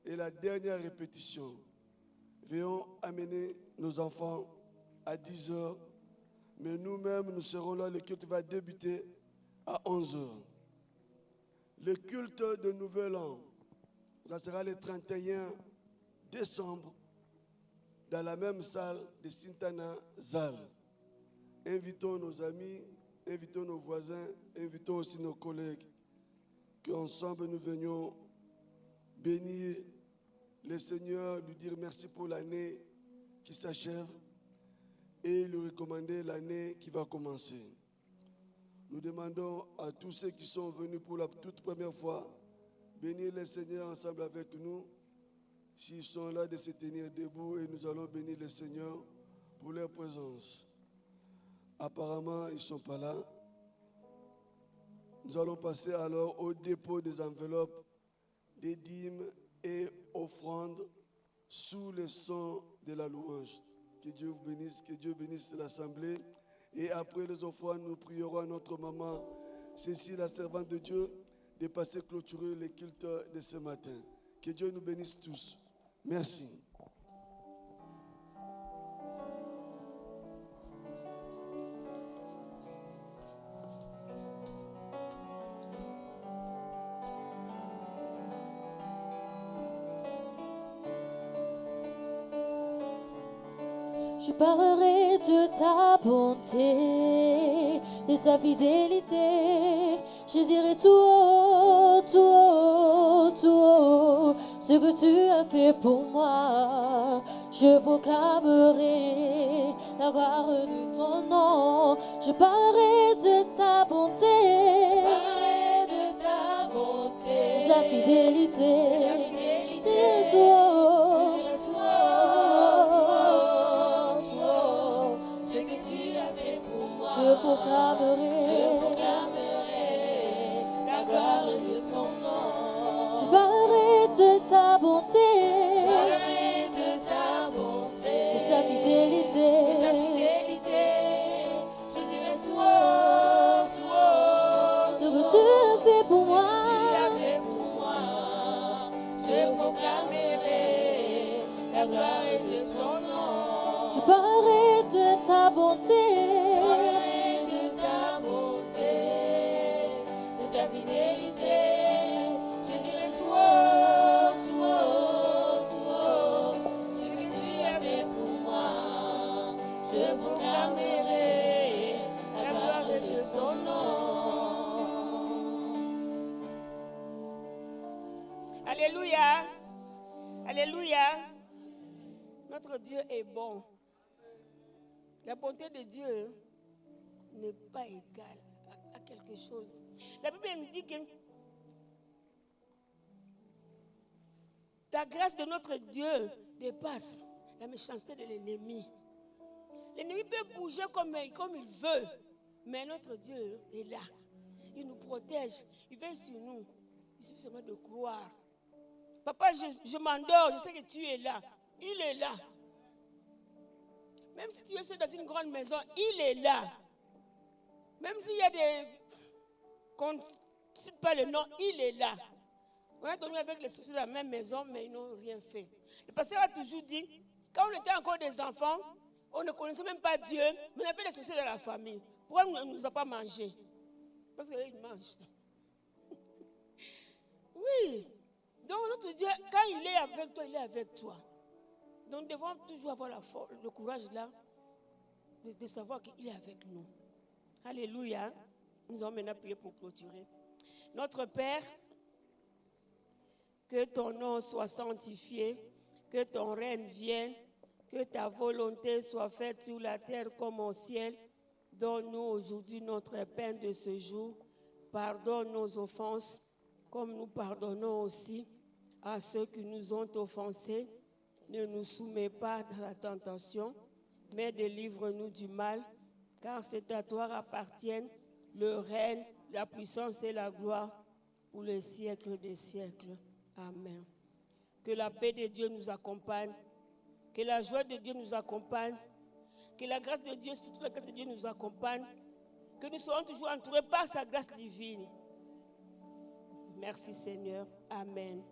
et la dernière répétition. Veuillons amener nos enfants à 10h, mais nous-mêmes, nous serons là. Le culte va débuter à 11h. Le culte de Nouvel An, ça sera le 31 décembre, dans la même salle de Sintana Zal. Invitons nos amis, invitons nos voisins, invitons aussi nos collègues, qu'ensemble nous venions bénir le Seigneur, lui dire merci pour l'année qui s'achève et lui recommander l'année qui va commencer. Nous demandons à tous ceux qui sont venus pour la toute première fois, bénir le Seigneur ensemble avec nous. S'ils sont là, de se tenir debout, et nous allons bénir le Seigneur pour leur présence. Apparemment, ils ne sont pas là. Nous allons passer alors au dépôt des enveloppes, des dîmes et offrandes sous le son de la louange. Que Dieu vous bénisse, que Dieu bénisse l'assemblée. Et après les offrandes, nous prierons à notre maman Cécile, la servante de Dieu, de passer clôturer le culte de ce matin. Que Dieu nous bénisse tous. Merci. Je parlerai de ta bonté, de ta fidélité. Je dirai tout haut, tout haut, tout haut, ce que tu as fait pour moi. Je proclamerai la gloire de ton nom. Je parlerai de ta bonté, de ta fidélité. Je dirai tout haut. Je proclamerai la gloire de ton nom. Je parlerai de ta bonté, de ta fidélité. Je dirai tout haut, ce que tu as fait pour moi. Je proclamerai la gloire de ton nom. Je parlerai de ta bonté. Alléluia. Alléluia. Notre Dieu est bon. La bonté de Dieu n'est pas égale à quelque chose. La Bible nous dit que la grâce de notre Dieu dépasse la méchanceté de l'ennemi. L'ennemi peut bouger comme il veut, mais notre Dieu est là. Il nous protège, il veille sur nous. Il suffit seulement de croire. Papa, je m'endors, je sais que tu es là. Il est là. Même si tu es dans une grande maison, il est là. Même s'il y a des... qu'on ne cite pas le nom, il est là. On a dormi avec les soucis de la même maison, mais ils n'ont rien fait. Le pasteur a toujours dit, quand on était encore des enfants, On ne connaissait même pas Dieu, mais on avait des soucis dans la famille. Pourquoi on ne nous a pas mangé? Parce qu'ils mangent. Oui. Donc notre Dieu, quand il est avec toi, il est avec toi. Donc nous devons toujours avoir le courage là de savoir qu'il est avec nous. Alléluia. Nous allons maintenant prier pour clôturer. Notre Père, que ton nom soit sanctifié, que ton règne vienne, que ta volonté soit faite sur la terre comme au ciel. Donne-nous aujourd'hui notre pain de ce jour. Pardonne nos offenses, comme nous pardonnons aussi à ceux qui nous ont offensés. Ne nous soumets pas à la tentation, mais délivre-nous du mal, car c'est à toi appartiennent le règne, la puissance et la gloire pour les siècles des siècles. Amen. Que la paix de Dieu nous accompagne, que la joie de Dieu nous accompagne, que la grâce de Dieu, surtout la grâce de Dieu nous accompagne, que nous soyons toujours entourés par sa grâce divine. Merci Seigneur. Amen.